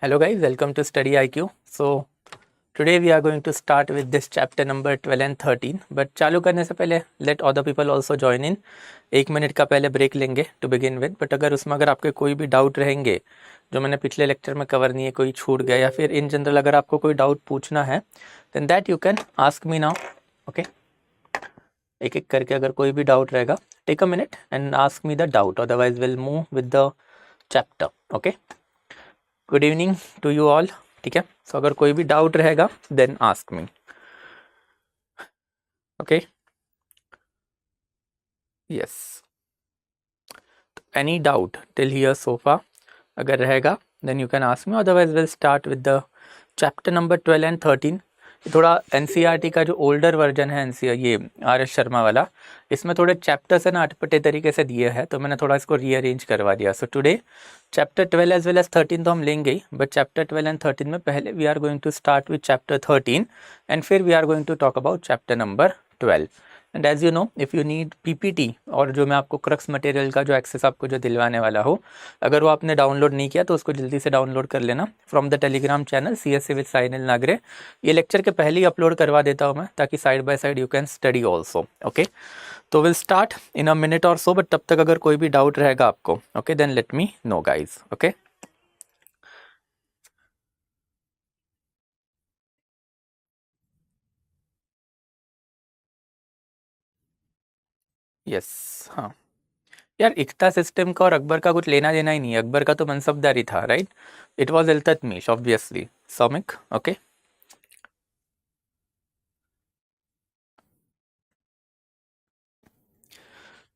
Hello guys, welcome to Study IQ. So today we are going to start with this chapter number 12 and 13. But चालू करने से पहले let other people also join in. 1 minute का पहले break लेंगे to begin with. But अगर आपके कोई भी डाउट रहेंगे जो मैंने पिछले लेक्चर में कवर नहीं है, कोई छूट गया या फिर इन जनरल अगर आपको कोई डाउट पूछना है then that you can ask me now. Okay? एक एक करके अगर कोई भी डाउट रहेगा take a minute and ask me the doubt. Otherwise we'll move with the chapter. Okay? Good evening to you all. ठीक है, सो अगर कोई भी डाउट रहेगा then ask me. Okay, yes, any doubt till here so far अगर रहेगा then you can ask me. Otherwise will start with the chapter number 12 and 13. थोड़ा NCERT का जो ओल्डर वर्जन है ये आर.एस. शर्मा वाला, इसमें थोड़े चैप्टर्स है ना अटपटे तरीके से दिए हैं, तो मैंने थोड़ा इसको रीअरेंज करवा दिया. So today chapter 12 as well as 13 तो हम लेंगे ही, बट चैप्टर 12 एंड 13 में पहले we are going to start with chapter 13 and फिर we are going to talk about chapter number 12. And as you know if you need PPT और जो मैं आपको क्रक्स मटेरियल का जो एक्सेस आपको जो दिलवाने वाला हो, अगर वो आपने डाउनलोड नहीं किया तो उसको जल्दी से डाउनलोड कर लेना from the Telegram channel CSC with साइनिल नागरे. ये लेक्चर के पहले ही अपलोड करवा देता हूँ मैं, ताकि side by side you can study also. Okay, तो will start in a minute और सो, बट तब तक अगर कोई भी डाउट रहेगा आपको, okay, then let me know guys. Okay, yes. हाँ यार, इक्ता सिस्टम का और अकबर का कुछ लेना देना ही नहीं है. अकबर का तो मनसबदारी था, right? It was Iltutmish obviously. Soumik, okay.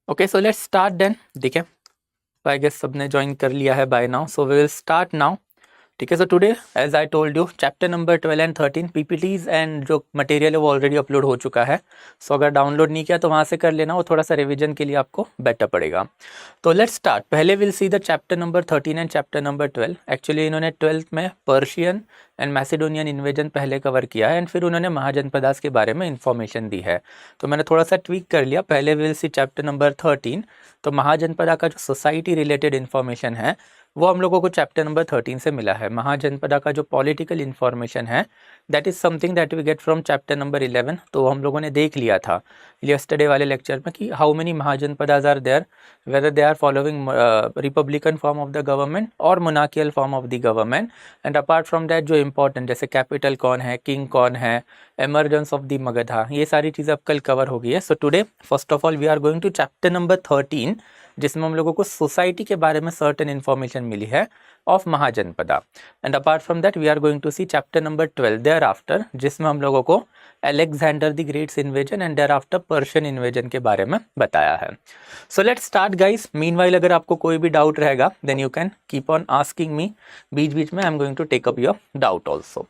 Okay, so let's start then. ठीक है, आई गेस सबने ज्वाइन कर लिया है by now, so we will start now. ठीक है, so today as I told you chapter number 12 and 13 PPTs and जो material है वो ऑलरेडी अपलोड हो चुका है. सो अगर डाउनलोड नहीं किया तो वहाँ से कर लेना, वो थोड़ा सा रिवीजन के लिए आपको बेटर पड़ेगा. तो लेट्स स्टार्ट. पहले will see the chapter number 13 and chapter number 12. Actually इन्होंने 12th में पर्शियन एंड मैसेडोनियन इन्वेजन पहले कवर किया है एंड फिर उन्होंने महाजनपदास के बारे में इन्फॉर्मेशन दी है, तो मैंने थोड़ा सा ट्वीक कर लिया. पहले विल सी चैप्टर नंबर 13. तो महाजनपदा का जो सोसाइटी रिलेटेड इन्फॉर्मेशन है वो हम लोगों को चैप्टर नंबर 13 से मिला है. महाजनपदा का जो पॉलिटिकल इन्फॉर्मेशन है that is something that we get from chapter number 11. तो हम लोगों ने देख लिया था यस्टरडे वाले लेक्चर में कि how many Mahajanapadas are there, whether they are following republican form of the government और monarchial form of the government. And apart from that जो इंपॉर्टेंट जैसे कैपिटल कौन है, किंग कौन है, एमरजेंस ऑफ द मगधा, ये सारी चीज़ें अब कल कवर हो गई है. So today first of all we are going to chapter number 13, जिसमें हम लोगों को सोसाइटी के बारे में सर्टेन इन्फॉर्मेशन मिली है of Mahajanapada. And apart from that we are going to see chapter number 12 thereafter, जिसमें हम लोगों को Alexander the great's invasion and there after Persian invasion के बारे में बताया है. So let's start guys. Meanwhile अगर आपको कोई भी डाउट रहेगा then you can keep on asking me. बीच बीच में I am going to take up your doubt also.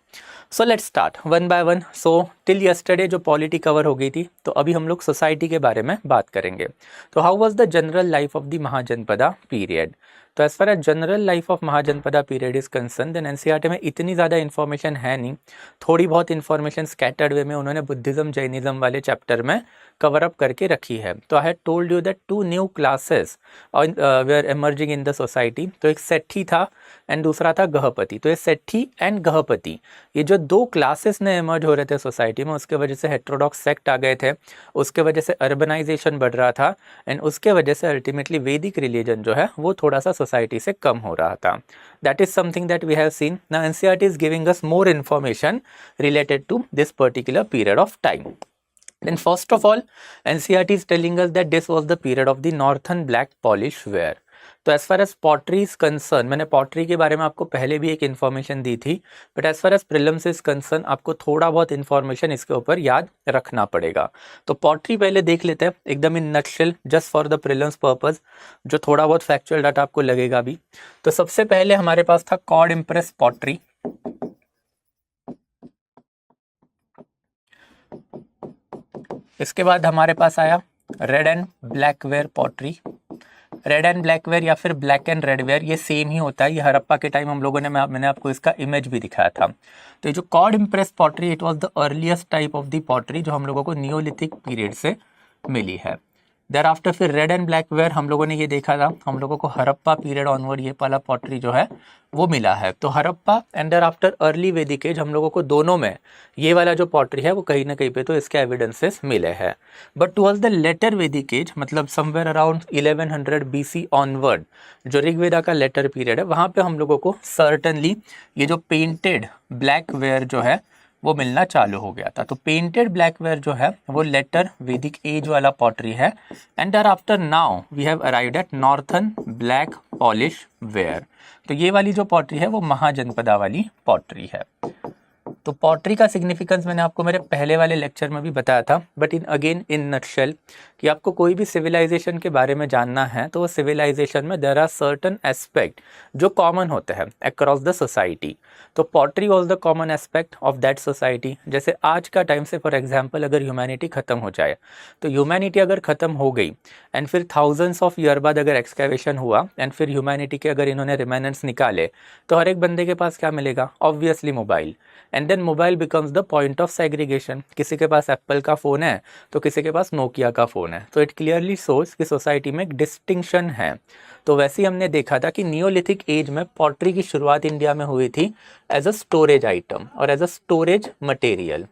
So let's start one by one. So till yesterday जो polity cover हो गई थी, तो अभी हम लोग सोसाइटी के बारे में बात करेंगे. तो how was the general life of the Mahajanapada period? तो as far as general life of Mahajanapada period is concern, then NCERT में इतनी ज़्यादा इन्फॉर्मेशन है नहीं. थोड़ी बहुत इन्फॉर्मेशन स्कैटर्ड वे में उन्होंने बुद्धिज़्म जैनिज़्म वाले चैप्टर में कवर अप करके रखी है. तो I had told you that 2 new classes were emerging in the society. तो एक सेठी था एंड दूसरा था गहपति. तो ये सेठी एंड गहपति, ये जो 2 क्लासेस ने एमर्ज हो रहे थे सोसाइटी में, उसके वजह से हेट्रोडॉक्स सेक्ट आ गए थे, उसके वजह से अर्बनाइजेशन बढ़ रहा था एंड उसके वजह से अल्टीमेटली वैदिक रिलीजन जो है वो थोड़ा सा सोसाइटी से कम हो रहा था. That is something that we have seen. Now NCERT is giving us more information related to this particular period of time. Then first of all, NCERT is telling us that this was the period of the northern black polish ware. तो as far as pottery is concern, मैंने pottery के बारे में आपको पहले भी एक information दी थी, but as far as prelims is concern आपको थोड़ा बहुत इन्फॉर्मेशन इसके ऊपर याद रखना पड़ेगा. तो पॉटरी पहले देख लेते हैं एकदम in nutshell, just for the prelims purpose, जो थोड़ा बहुत फैक्चुअल डाटा आपको लगेगा भी. तो सबसे पहले हमारे पास था कॉड इम्प्रेस पॉटरी. इसके बाद हमारे पास आया red and black ware pottery. Red and black ware या फिर ब्लैक एंड रेड वेयर ये सेम ही होता है. ये हड़प्पा के टाइम हम लोगों ने मैंने आपको इसका इमेज भी दिखाया था. तो ये जो cord impress pottery, it was the earliest type of the pottery जो हम लोगों को नियोलिथिक पीरियड से मिली है. देयर आफ्टर फिर रेड एंड ब्लैक वेयर हम लोगों ने ये देखा था, हम लोगों को हड़प्पा पीरियड ऑनवर्ड ये वाला पॉटरी जो है वो मिला है। तो Harappa and there after early Vedic age हम लोगों को दोनों में ये वाला जो पॉटरी है वो कहीं ना कहीं पे तो इसके एविडेंसेस मिले हैं। But towards the later Vedic as मतलब समवेयर अराउंड 1100 BC ऑनवर्ड जो ऋग्वेदा का लेटर पीरियड है वहाँ पे हम लोगों को सर्टनली ये जो पेंटेड ब्लैक वेयर जो है वो मिलना चालू हो गया था। तो पेंटेड ब्लैकवेयर जो है वो लेटर वैदिक एज वाला पॉटरी है। And there after now we have arrived at northern black polish ware. तो ये वाली जो पॉटरी है वो महाजनपदा वाली पॉटरी है। तो पॉटरी का सिग्निफिकेंस मैंने आपको मेरे पहले वाले लेक्चर में भी बताया था, बट इन नटशेल कि आपको कोई भी सिविलाइजेशन के बारे में जानना है तो वो सिविलाइजेशन में देयर आर सर्टन एस्पेक्ट जो कॉमन होते हैं अक्रॉस द सोसाइटी। तो pottery was the common aspect of that society. जैसे आज का टाइम से फॉर एग्जाम्पल अगर ह्यूमैनिटी खत्म हो जाए तो ह्यूमैनिटी अगर खत्म हो गई एंड फिर थाउजेंड्स ऑफ ईयर बाद अगर एक्सकैवेशन हुआ एंड फिर ह्यूमैनिटी के अगर इन्होंने रिमेनेंट्स निकाले तो हर एक बंदे के पास क्या मिलेगा? Obviously mobile. And then mobile becomes the point of segregation. किसी के पास एप्पल का फ़ोन है तो किसी के पास नोकिया का फ़ोन है। तो इट क्लियरली शोज कि सोसाइटी में एक डिस्टिंक्शन है। तो वैसे ही हमने देखा था कि नियोलिथिक एज में पॉटरी की शुरुआत इंडिया में हुई थी एज अ स्टोरेज आइटम और as a storage material.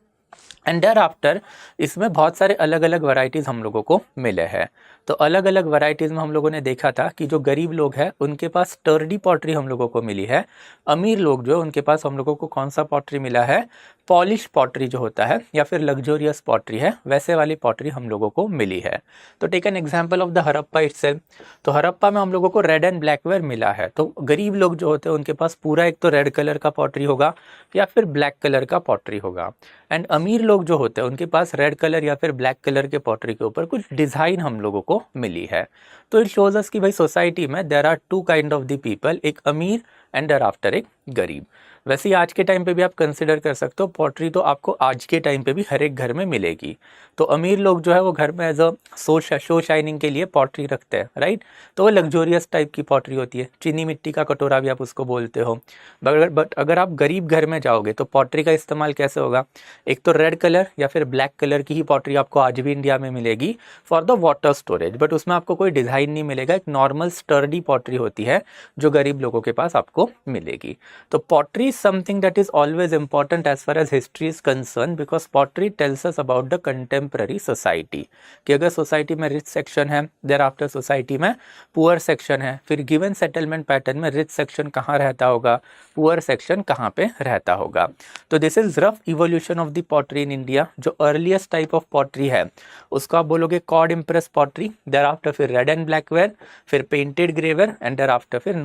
And there after इसमें बहुत सारे अलग अलग वैरायटीज़ हम लोगों को मिले हैं। तो अलग अलग वैरायटीज़ में हम लोगों ने देखा था कि जो गरीब लोग हैं उनके पास स्टर्डी पॉटरी हम लोगों को मिली है। अमीर लोग जो उनके पास हम लोगों को कौन सा पॉटरी मिला है? पॉलिश पॉटरी जो होता है या फिर लग्जोरियस पॉटरी है वैसे वाली पॉटरी हम लोगों को मिली है। तो take an example of the Harappa itself. तो हड़प्पा में हम लोगों को रेड एंड ब्लैकवेयर मिला है। तो गरीब लोग जो होते हैं उनके पास पूरा एक तो रेड कलर का पॉटरी होगा या फिर ब्लैक कलर का पॉटरी होगा। एंड अमीर लोग जो होते हैं उनके पास रेड कलर या फिर ब्लैक कलर के पॉटरी के ऊपर कुछ डिज़ाइन हम लोगों को मिली है। तो इट शोज अस कि भाई सोसाइटी में there are two kind of the people, एक अमीर एंड देयर आफ्टर एक गरीब। वैसे ही आज के टाइम पे भी आप कंसिडर कर सकते हो पॉटरी तो आपको आज के टाइम पे भी हर एक घर में मिलेगी। तो अमीर लोग जो है वो घर में एज अ शो शाइनिंग के लिए पॉटरी रखते हैं, राइट। तो वो लग्जोरियस टाइप की पॉटरी होती है, चीनी मिट्टी का कटोरा भी आप उसको बोलते हो। बट अगर आप गरीब घर में जाओगे तो पॉटरी का इस्तेमाल कैसे होगा? एक तो रेड कलर या फिर ब्लैक कलर की ही पॉटरी आपको आज भी इंडिया में मिलेगी for the water storage, but उसमें आपको कोई डिज़ाइन नहीं मिलेगा। एक नॉर्मल स्टर्डी पॉटरी होती है जो गरीब लोगों के पास आपको मिलेगी। तो pottery is something that is always important as far as history is concern, because pottery tells us about the contemporary society कि अगर सोसाइटी में रिच सेक्शन है, देयर आफ्टर सोसाइटी में पुअर सेक्शन है, फिर गिवन सेटलमेंट पैटर्न में rich section कहाँ रहता होगा, पुअर सेक्शन कहाँ पे रहता होगा। तो this is rough evolution of the pottery in India. जो अर्लीस्ट टाइप ऑफ पॉटरी है उसको आप बोलोगे cord impress pottery, there after फिर रेड एंड ब्लैक वेयर, फिर painted grey ware and there after फिर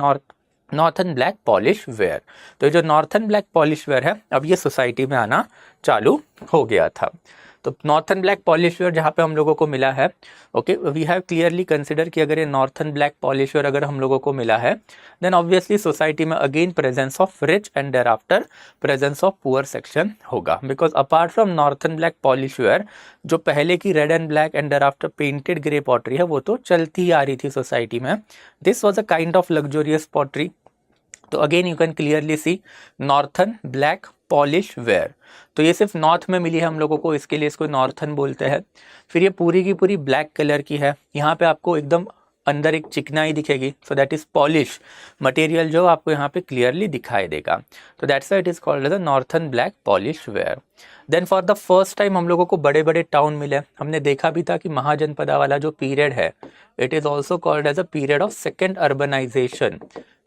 नॉर्थन ब्लैक पॉलिश वेयर। तो ये जो नॉर्थन ब्लैक पॉलिश वेयर है अब ये सोसाइटी में आना चालू हो गया था। तो नॉर्थन ब्लैक पॉलिश वेयर जहाँ पे हम लोगों को मिला है, okay, we have clearly consider कि अगर ये नॉर्थन ब्लैक पॉलिश वेयर अगर हम लोगों को मिला है देन ऑब्वियसली सोसाइटी में again presence of rich and there after presence of poor section होगा। Because apart from northern black polish ware जो पहले की red and black and there after painted grey pottery है वो तो चलती ही आ रही थी सोसाइटी में। This was a kind of luxurious pottery. तो again you can clearly see northern black polish ware. तो ये सिर्फ नॉर्थ में मिली है हम लोगों को, इसके लिए इसको नॉर्थन बोलते हैं। फिर ये पूरी की पूरी ब्लैक कलर की है, यहाँ पे आपको एकदम अंदर एक चिकनाई दिखेगी, so that is polish material जो आपको यहाँ पे क्लियरली दिखाई देगा। तो that's why it is called as the northern black polish ware. Then for the first time हम लोगों को बड़े बड़े टाउन मिले। हमने देखा भी था कि महाजनपदा वाला जो पीरियड है it is also called as a period of second urbanisation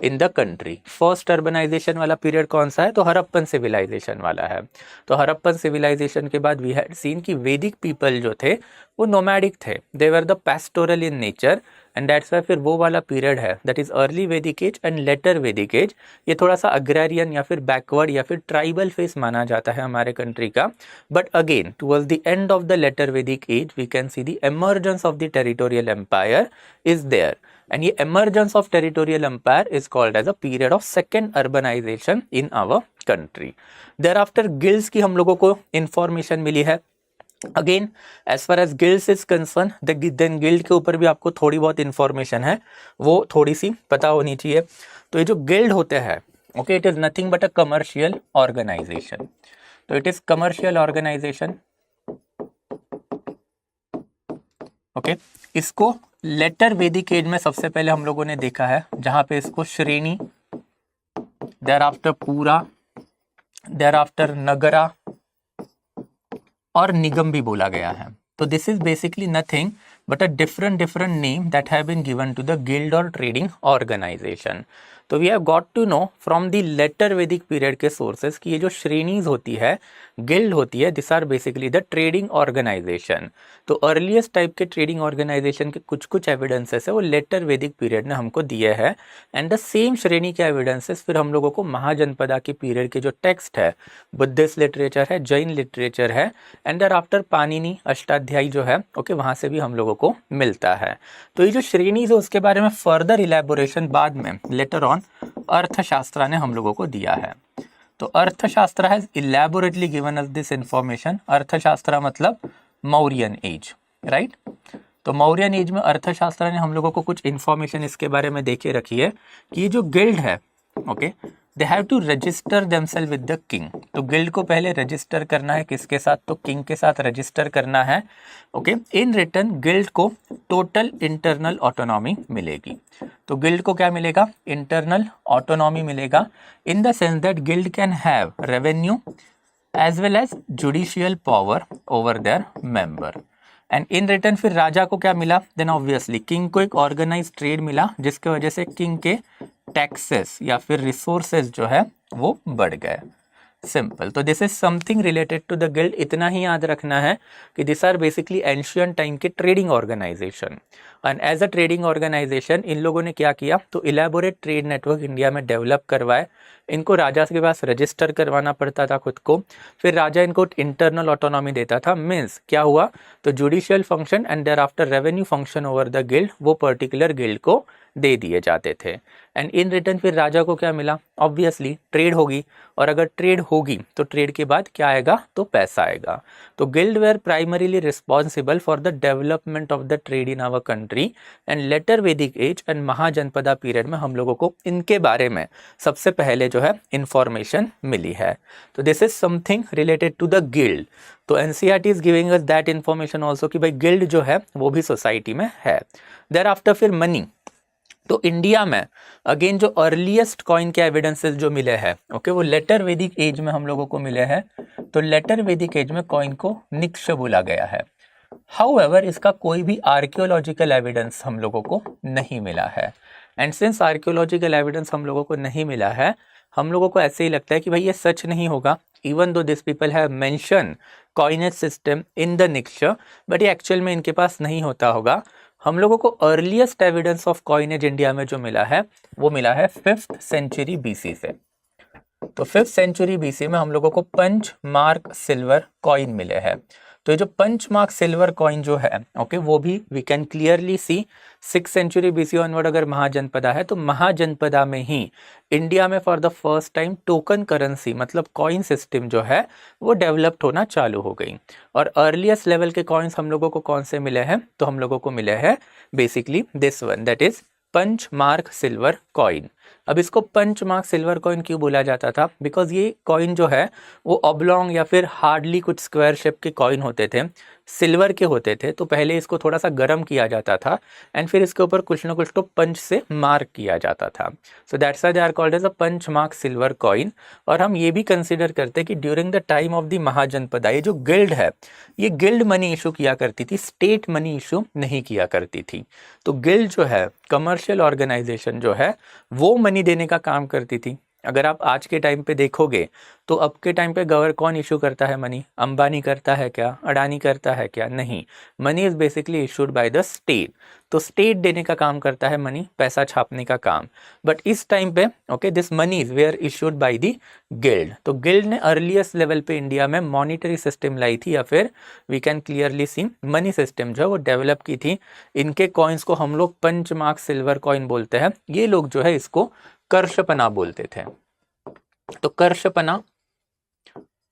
in the country. First urbanization वाला पीरियड कौन सा है? तो हड़प्पन सिविलाइजेशन वाला है। तो हड़प्पन सिविलाइजेशन के बाद वी हैड सीन कि वैदिक पीपल जो थे वो नोमैडिक थे, they were the pastoral in nature and that's why फिर वो वाला पीरियड है that is early Vedic age and later Vedic age, ये थोड़ा सा अग्रेरियन या फिर बैकवर्ड या फिर ट्राइबल फेस माना जाता है हमारे कंट्री का। But again towards the end of the later Vedic age we can see the emergence of the territorial empire is there and ये emergence of territorial empire is called as a period of second urbanisation in our country. Thereafter guilds की हम लोगों को information मिली है। Again as far as guilds is concern then guild के ऊपर भी आपको थोड़ी बहुत इंफॉर्मेशन है वो थोड़ी सी पता होनी चाहिए। तो ये जो गिल्ड होते हैं, okay, it is nothing but a commercial organisation. तो it is commercial organisation okay इसको लेटर वैदिक एज में सबसे पहले हम लोगों ने देखा है, जहां पे इसको श्रेणी, देयर आफ्टर पूरा, देयर आफ्टर नगरा और निगम भी बोला गया है। तो this is basically nothing but a different name that have been given to the guild और ट्रेडिंग ऑर्गेनाइजेशन। तो we have got to know from the later Vedic period के सोर्सेज कि ये जो श्रेणीज होती है, गिल्ड होती है, this are basically the trading organization. तो अर्लीस्ट टाइप के ट्रेडिंग ऑर्गेनाइजेशन के कुछ कुछ एविडेंसेस है वो लेटर वैदिक पीरियड ने हमको दिए हैं। एंड द सेम श्रेणी के एविडेंसेस फिर हम लोगों को महाजनपदा के पीरियड के जो टेक्स्ट है, बुद्धिस्ट लिटरेचर है, जैन लिटरेचर है, and there after Panini Ashtadhyayi जो है, ओके वहां से भी हम लोगों को मिलता है। तो ये जो श्रेणी है उसके बारे में फर्दर इलेबोरेशन बाद में लेटर ऑन अर्थशास्त्र ने हम लोगों को दिया है। तो अर्थशास्त्र has elaborately given us this information. अर्थशास्त्र मतलब मौर्यन एज, राइट। तो मौर्यन एज में अर्थशास्त्र ने हम लोगों को कुछ इंफॉर्मेशन इसके बारे में दे के रखी है कि ये जो गिल्ड है, okay they have to register themselves with the king. तो गिल्ड को पहले रजिस्टर करना है किसके साथ, तो किंग के साथ रजिस्टर करना है। ओके इन रिटर्न गिल्ड को टोटल इंटरनल ऑटोनॉमी मिलेगी। तो गिल्ड को क्या मिलेगा, इंटरनल ऑटोनॉमी मिलेगा, in the sense that guild can have revenue as well as judicial power over their member. And in return फिर राजा को क्या मिला, देन ऑब्वियसली किंग को एक ऑर्गेनाइज ट्रेड मिला, जिसके वजह से किंग के टैक्सेस या फिर रिसोर्सेज जो है वो बढ़ गए। सिंपल। तो this is something related to the guild. इतना ही याद रखना है कि this are basically ancient time के trading organisation. And as a trading organisation इन लोगों ने क्या किया, तो इलेबोरेट ट्रेड नेटवर्क इंडिया में डेवलप करवाए। इनको राजा के पास रजिस्टर करवाना पड़ता था खुद को, फिर राजा इनको इंटरनल ऑटोनॉमी देता था। मीन्स क्या हुआ, तो judicial function and there after revenue function over the guild वो पर्टिकुलर गिल्ड को दे दिए जाते थे। एंड इन रिटर्न फिर राजा को क्या मिला, ऑब्वियसली ट्रेड होगी, और अगर ट्रेड होगी तो ट्रेड के बाद क्या आएगा, तो पैसा आएगा। तो guild were primarily responsible for the development of the trade in our country. And later Vedic age and mahajanapada period में हम लोगों को इनके बारे में सबसे पहले जो है इंफॉर्मेशन मिली है। तो this is something related to the guild. तो NCERT is giving us that information also कि भाई गिल्ड जो है वो भी सोसाइटी में है। देयर आफ्टर फिर मनी। तो इंडिया में अगेन जो अर्लीस्ट कॉइन के एविडेंसेस जो मिले हैं, ओके वो लेटर वैदिक एज में हम लोगों को मिले हैं। तो लेटर वैदिक एज में कॉइन को निक्ष बोला गया है। हाउएवर इसका कोई भी आर्कियोलॉजिकल एविडेंस हम लोगों को नहीं मिला है। एंड सिंस आर्कियोलॉजिकल एविडेंस हम लोगों को नहीं मिला है, हम लोगों को ऐसे ही लगता है कि भाई ये सच नहीं होगा, even though this people have mention coinage system in the निक्ष, बट ये एक्चुअल में इनके पास नहीं होता होगा। हम लोगों को earliest evidence of coinage India में जो मिला है वो मिला है 5th सेंचुरी बीसी से। तो 5th सेंचुरी बीसी में हम लोगों को पंच मार्क सिल्वर कॉइन मिले हैं। तो ये जो पंच मार्क सिल्वर कॉइन जो है, ओके वो भी we can clearly see 6th century BC onward अगर महाजनपदा है तो महाजनपदा में ही इंडिया में for the first time token currency मतलब कॉइन सिस्टम जो है वो डेवलप्ड होना चालू हो गई। और अर्लीस्ट लेवल के कॉइन्स हम लोगों को कौन से मिले हैं, तो हम लोगों को मिले हैं basically this one, that is punch mark silver coin. अब इसको पंच मार्क सिल्वर कॉइन क्यों बोला जाता था, बिकॉज ये कॉइन जो है वो ऑब्लॉन्ग या फिर हार्डली कुछ स्क्वायर शेप के कॉइन होते थे, सिल्वर के होते थे। तो पहले इसको थोड़ा सा गर्म किया जाता था एंड फिर इसके ऊपर कुछ ना कुछ तो पंच से मार्क किया जाता था। So that's why they are called as a punch mark silver coin. और हम ये भी कंसिडर करते हैं कि during the time of the mahajanapada ये जो गिल्ड है ये गिल्ड मनी इशू किया करती थी, स्टेट मनी इशू नहीं किया करती थी। तो गिल्ड जो है कमर्शियल ऑर्गेनाइजेशन जो है वो मनी देने का काम करती थी। अगर आप आज के टाइम पे देखोगे तो अब के टाइम पे गवर्नमेंट कौन इशू करता है मनी, अंबानी करता है क्या, अडानी करता है क्या, नहीं। Money is basically issued by the state. तो स्टेट देने का काम करता है मनी, पैसा छापने का काम। बट इस टाइम पे okay this monies were issued by the guild. तो गिल्ड ने अर्लीस्ट लेवल पे इंडिया में मॉनिटरी सिस्टम लाई थी, या फिर we can clearly see money system जो है वो डेवलप की थी। इनके कॉइन्स को हम लोग पंच मार्क सिल्वर कॉइन बोलते हैं। ये लोग जो है इसको कर्षपना बोलते थे। तो कर्षपना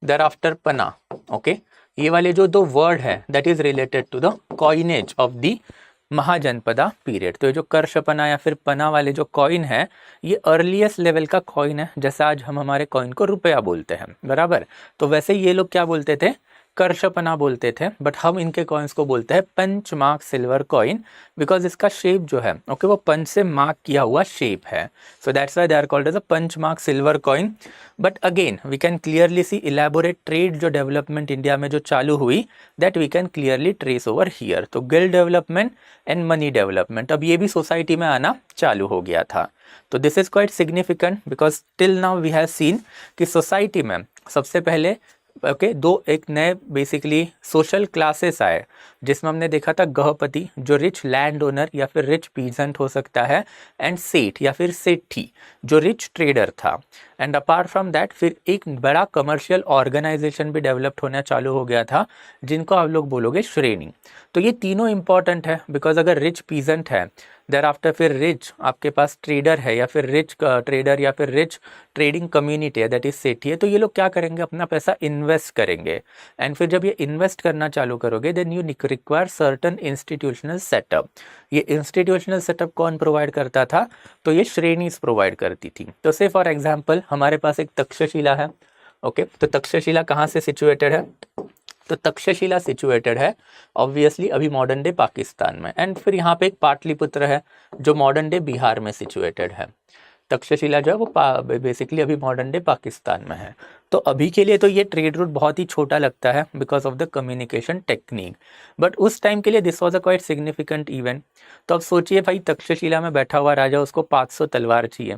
देयर आफ्टर पना, ओके ये वाले जो दो वर्ड है that is related to the coinage of the Mahajanapada period. तो ये जो कर्षपना या फिर पना वाले जो कॉइन है ये अर्लीस्ट लेवल का कॉइन है। जैसा आज हम हमारे कॉइन को रुपया बोलते हैं, बराबर। तो वैसे ये लोग क्या बोलते थे कर्षपना बोलते थे, बट हम इनके कॉइन्स को बोलते हैं punch mark silver coin, because इसका शेप जो है ओके वो पंच से मार्क किया हुआ शेप है, so that's why they are called as a punch mark silver coin. But again we can clearly see elaborate trade जो डेवलपमेंट इंडिया में जो चालू हुई, that we can clearly trace over here. तो guild development and money development, अब ये भी society में आना चालू हो गया था। तो this is quite significant because till now we have seen कि सोसाइटी में सबसे पहले ओके दो एक नए बेसिकली सोशल क्लासेस आए, जिसमें हमने देखा था गृहपति जो रिच लैंड ओनर या फिर रिच पीजेंट हो सकता है, एंड सेठ या फिर सेठी जो रिच ट्रेडर था। एंड अपार्ट फ्रॉम दैट फिर एक बड़ा कमर्शियल ऑर्गेनाइजेशन भी डेवलप्ड होना चालू हो गया था, जिनको आप लोग बोलोगे श्रेणी। तो ये तीनों इंपॉर्टेंट है बिकॉज अगर रिच पीजेंट है, देर आफ्टर फिर रिच आपके पास ट्रेडर है या फिर रिच ट्रेडर या फिर रिच ट्रेडिंग कम्युनिटी है दैट इज सेठी है, तो ये लोग क्या करेंगे, अपना पैसा इन्वेस्ट करेंगे। एंड फिर जब ये इन्वेस्ट करना चालू करोगे then you require certain institutional setup. ये इंस्टीट्यूशनल सेटअप कौन प्रोवाइड करता था, तो ये श्रेणीज प्रोवाइड करती थी। तो से फॉर एग्जाम्पल हमारे पास एक तक्षशिला है, ओके तो तक्षशिला कहाँ से सिचुएटेड है, तो तक्षशिला सिचुएटेड है ऑब्वियसली अभी मॉडर्न डे पाकिस्तान में। एंड फिर यहाँ पे एक पाटलिपुत्र है जो मॉडर्न डे बिहार में सिचुएटेड है। तक्षशिला जो है वो बेसिकली अभी मॉडर्न डे पाकिस्तान में है। तो अभी के लिए तो ये ट्रेड रूट बहुत ही छोटा लगता है because of the communication technique, but उस टाइम के लिए this was a quite significant event. तो अब सोचिए भाई तक्षशिला में बैठा हुआ राजा, उसको 500 तलवार चाहिए,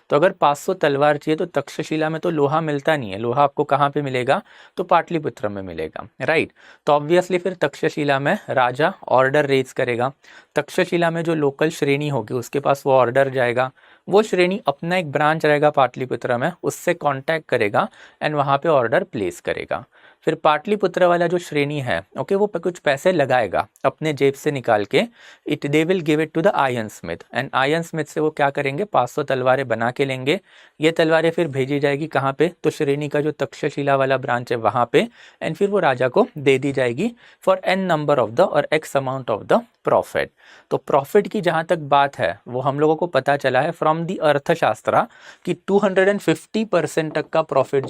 तो अगर 500 तलवार चाहिए तो तक्षशिला में तो लोहा मिलता नहीं है, लोहा आपको कहाँ पे मिलेगा, तो पाटलिपुत्र में मिलेगा, राइट। तो ऑब्वियसली फिर तक्षशिला में राजा ऑर्डर रेज करेगा, तक्षशिला में जो लोकल श्रेणी होगी उसके पास वो ऑर्डर जाएगा, वो श्रेणी अपना एक ब्रांच रहेगा पाटलिपुत्र में, उससे कांटेक्ट करेगा एंड वहाँ पे ऑर्डर प्लेस करेगा। फिर पाटलिपुत्र वाला जो श्रेणी है ओके वो कुछ पैसे लगाएगा अपने जेब से निकाल के, it they will give it to the iron smith, and iron smith से वो क्या करेंगे 500 तलवारें बना के लेंगे। ये तलवारें फिर भेजी जाएगी कहाँ पे, तो श्रेणी का जो तक्षशिला वाला ब्रांच है वहाँ पे, एंड फिर वो राजा को दे दी जाएगी for an number of the और X amount of the profit. तो प्रॉफिट की जहाँ तक बात है वो हम लोगों को पता चला है फ्रॉम दी अर्थशास्त्र कि 250% तक का प्रॉफिट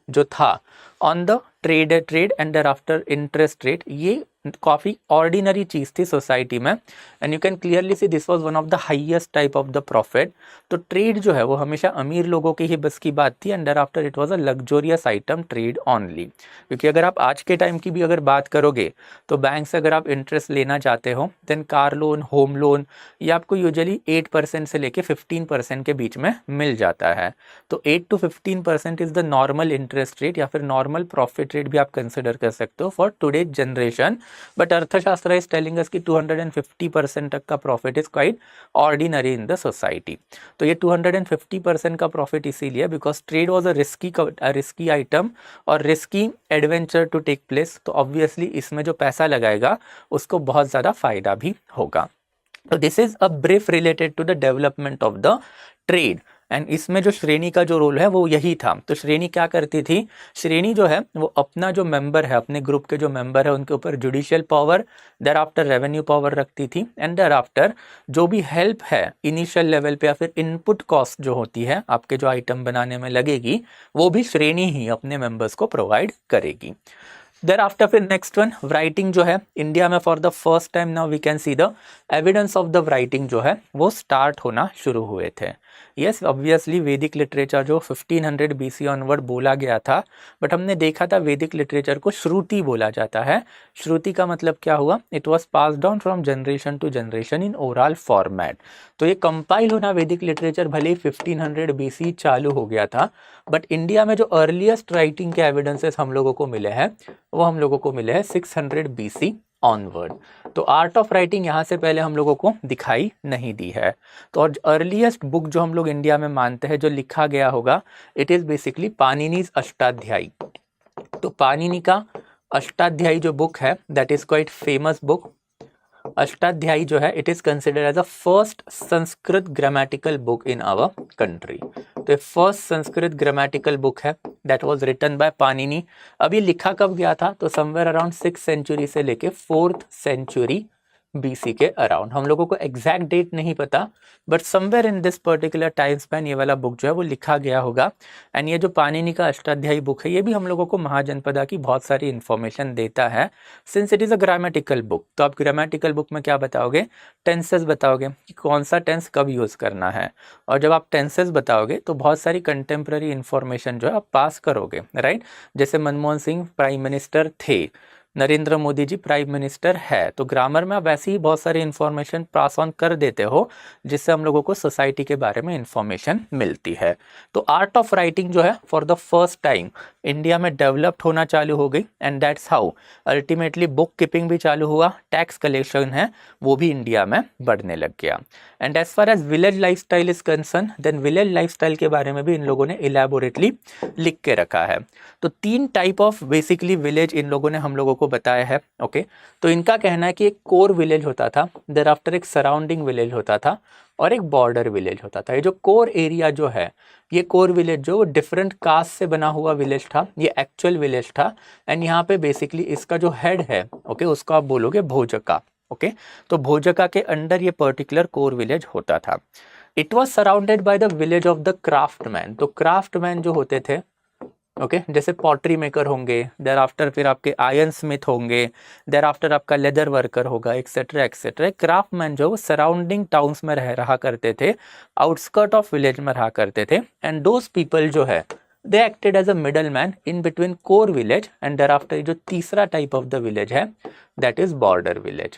जो था on the trade and there after interest rate, ये काफ़ी ऑर्डिनरी चीज़ थी सोसाइटी में, and you can clearly see this was one of the highest type of the profit. तो ट्रेड जो है वो हमेशा अमीर लोगों की ही बस की बात थी, and there after it was a luxurious item trade only. क्योंकि अगर आप आज के टाइम की भी अगर बात करोगे तो बैंक से अगर आप इंटरेस्ट लेना चाहते हो then car loan, home loan, ये आपको यूजुअली 8% से लेके 15% के बीच में मिल जाता है। तो 8 to 15% is the normal interest rate या फिर नॉर्मल प्रॉफिट रेट भी आप कंसिडर कर सकते हो for today generation. But Arthashastra is telling us कि 250% तक का profit is quite ordinary in the society. तो ये 250% का प्रॉफिट इसीलिए because trade was a risky item और risky adventure to take place, तो ऑब्वियसली इसमें जो पैसा लगाएगा उसको बहुत ज़्यादा फायदा भी होगा। तो this is a brief related to the development of the trade, and इसमें जो श्रेणी का जो रोल है वो यही था। तो श्रेणी क्या करती थी, श्रेणी जो है वो अपना जो मेंबर है, अपने ग्रुप के जो मेंबर है उनके ऊपर judicial power, thereafter revenue power रखती थी, एंड देयर आफ्टर जो भी हेल्प है इनिशियल लेवल पे या फिर इनपुट कॉस्ट जो होती है आपके जो आइटम बनाने में लगेगी, वो भी श्रेणी ही अपने मेंबर्स को प्रोवाइड करेगी। देयर आफ्टर फिर नेक्स्ट वन राइटिंग जो है इंडिया में for the first time now we can see the evidence of the writing जो है वो स्टार्ट होना शुरू हुए थे। यस ऑब्वियसली वैदिक लिटरेचर जो 1500 BC ऑनवर्ड बोला गया था, बट हमने देखा था वैदिक लिटरेचर को श्रुति बोला जाता है। श्रुति का मतलब क्या हुआ, it was pass down from generation to generation in oral format. तो ये कंपाइल होना वैदिक लिटरेचर भले ही 1500 BC चालू हो गया था, बट इंडिया में जो अर्लीस्ट राइटिंग के एविडेंसेस हम लोगों को मिले हैं वो हम लोगों को मिले हैं 600 BC ऑनवर्ड। तो आर्ट ऑफ राइटिंग यहाँ से पहले हम लोगों को दिखाई नहीं दी है। तो और अर्लीस्ट बुक जो हम लोग इंडिया में मानते हैं जो लिखा गया होगा, it is basically Panini's Ashtadhyayi. तो पाणिनि का अष्टाध्यायी जो बुक है that is quite famous book. Ashtadhyayi जो है it is considered as a first Sanskrit grammatical book in our country. तो फर्स्ट संस्कृत ग्रामेटिकल बुक है that was written by Panini. अब ये लिखा कब गया था, तो समवेयर अराउंड 6th सेंचुरी से लेके 4th सेंचुरी BC के अराउंड। हम लोगों को एग्जैक्ट डेट नहीं पता, but somewhere in this particular time span ये वाला बुक जो है वो लिखा गया होगा। एंड ये जो पाणिनि का अष्टाध्यायी बुक है, ये भी हम लोगों को महाजनपदा की बहुत सारी इन्फॉर्मेशन देता है, since it is a grammatical book. तो आप ग्रामेटिकल बुक में क्या बताओगे? टेंसेस बताओगे कि कौन सा टेंस कब यूज़ करना है। और जब आप टेंसेस बताओगे तो बहुत सारी कंटेम्प्रेरी इन्फॉर्मेशन जो है आप पास करोगे, राइट। जैसे मनमोहन सिंह प्राइम मिनिस्टर थे, नरेंद्र मोदी जी प्राइम मिनिस्टर है, तो ग्रामर में आप वैसे ही बहुत सारी इन्फॉर्मेशन पास ऑन कर देते हो, जिससे हम लोगों को सोसाइटी के बारे में इन्फॉर्मेशन मिलती है। तो आर्ट ऑफ राइटिंग जो है for the first time India में डेवलप्ड होना चालू हो गई, and that's how ultimately book keeping भी चालू हुआ, टैक्स कलेक्शन है वो भी इंडिया में बढ़ने लग गया। And as far as village lifestyle is concern, then village lifestyle के बारे में भी इन लोगों ने इलेबोरेटली लिख के रखा है। तो 3 type of basically village in लोगों ने हम लोगों को बताया है, ओके। तो इनका कहना है कि एक कोर विलेज होता था, देयर आफ्टर एक सराउंडिंग विलेज होता था, और एक बॉर्डर विलेज होता था। ये जो कोर एरिया जो है, ये कोर विलेज जो डिफरेंट कास्ट से बना हुआ विलेज था, ये एक्चुअल विलेज था। एंड यहाँ पे बेसिकली इसका जो हेड है, ओके, उसको आप बोलोगे भोजका, ओके। तो भोजका के अंडर ये पर्टिकुलर कोर विलेज होता था। It was surrounded by the village of the craftsman. तो क्राफ्टमैन जो होते थे, ओके, जैसे पॉटरी मेकर होंगे, देर आफ्टर फिर आपके आयरन स्मिथ होंगे, देर आफ्टर आपका लेदर वर्कर होगा, एक्सेट्रा एक्सेट्रा। क्राफ्टमैन जो सराउंडिंग टाउन्स में रहा करते थे, आउटस्कर्ट ऑफ विलेज में रहा करते थे, एंड दोज पीपल जो है they acted as a middle man in between core village and there after जो तीसरा टाइप ऑफ द विलेज है दैट इज बॉर्डर विलेज।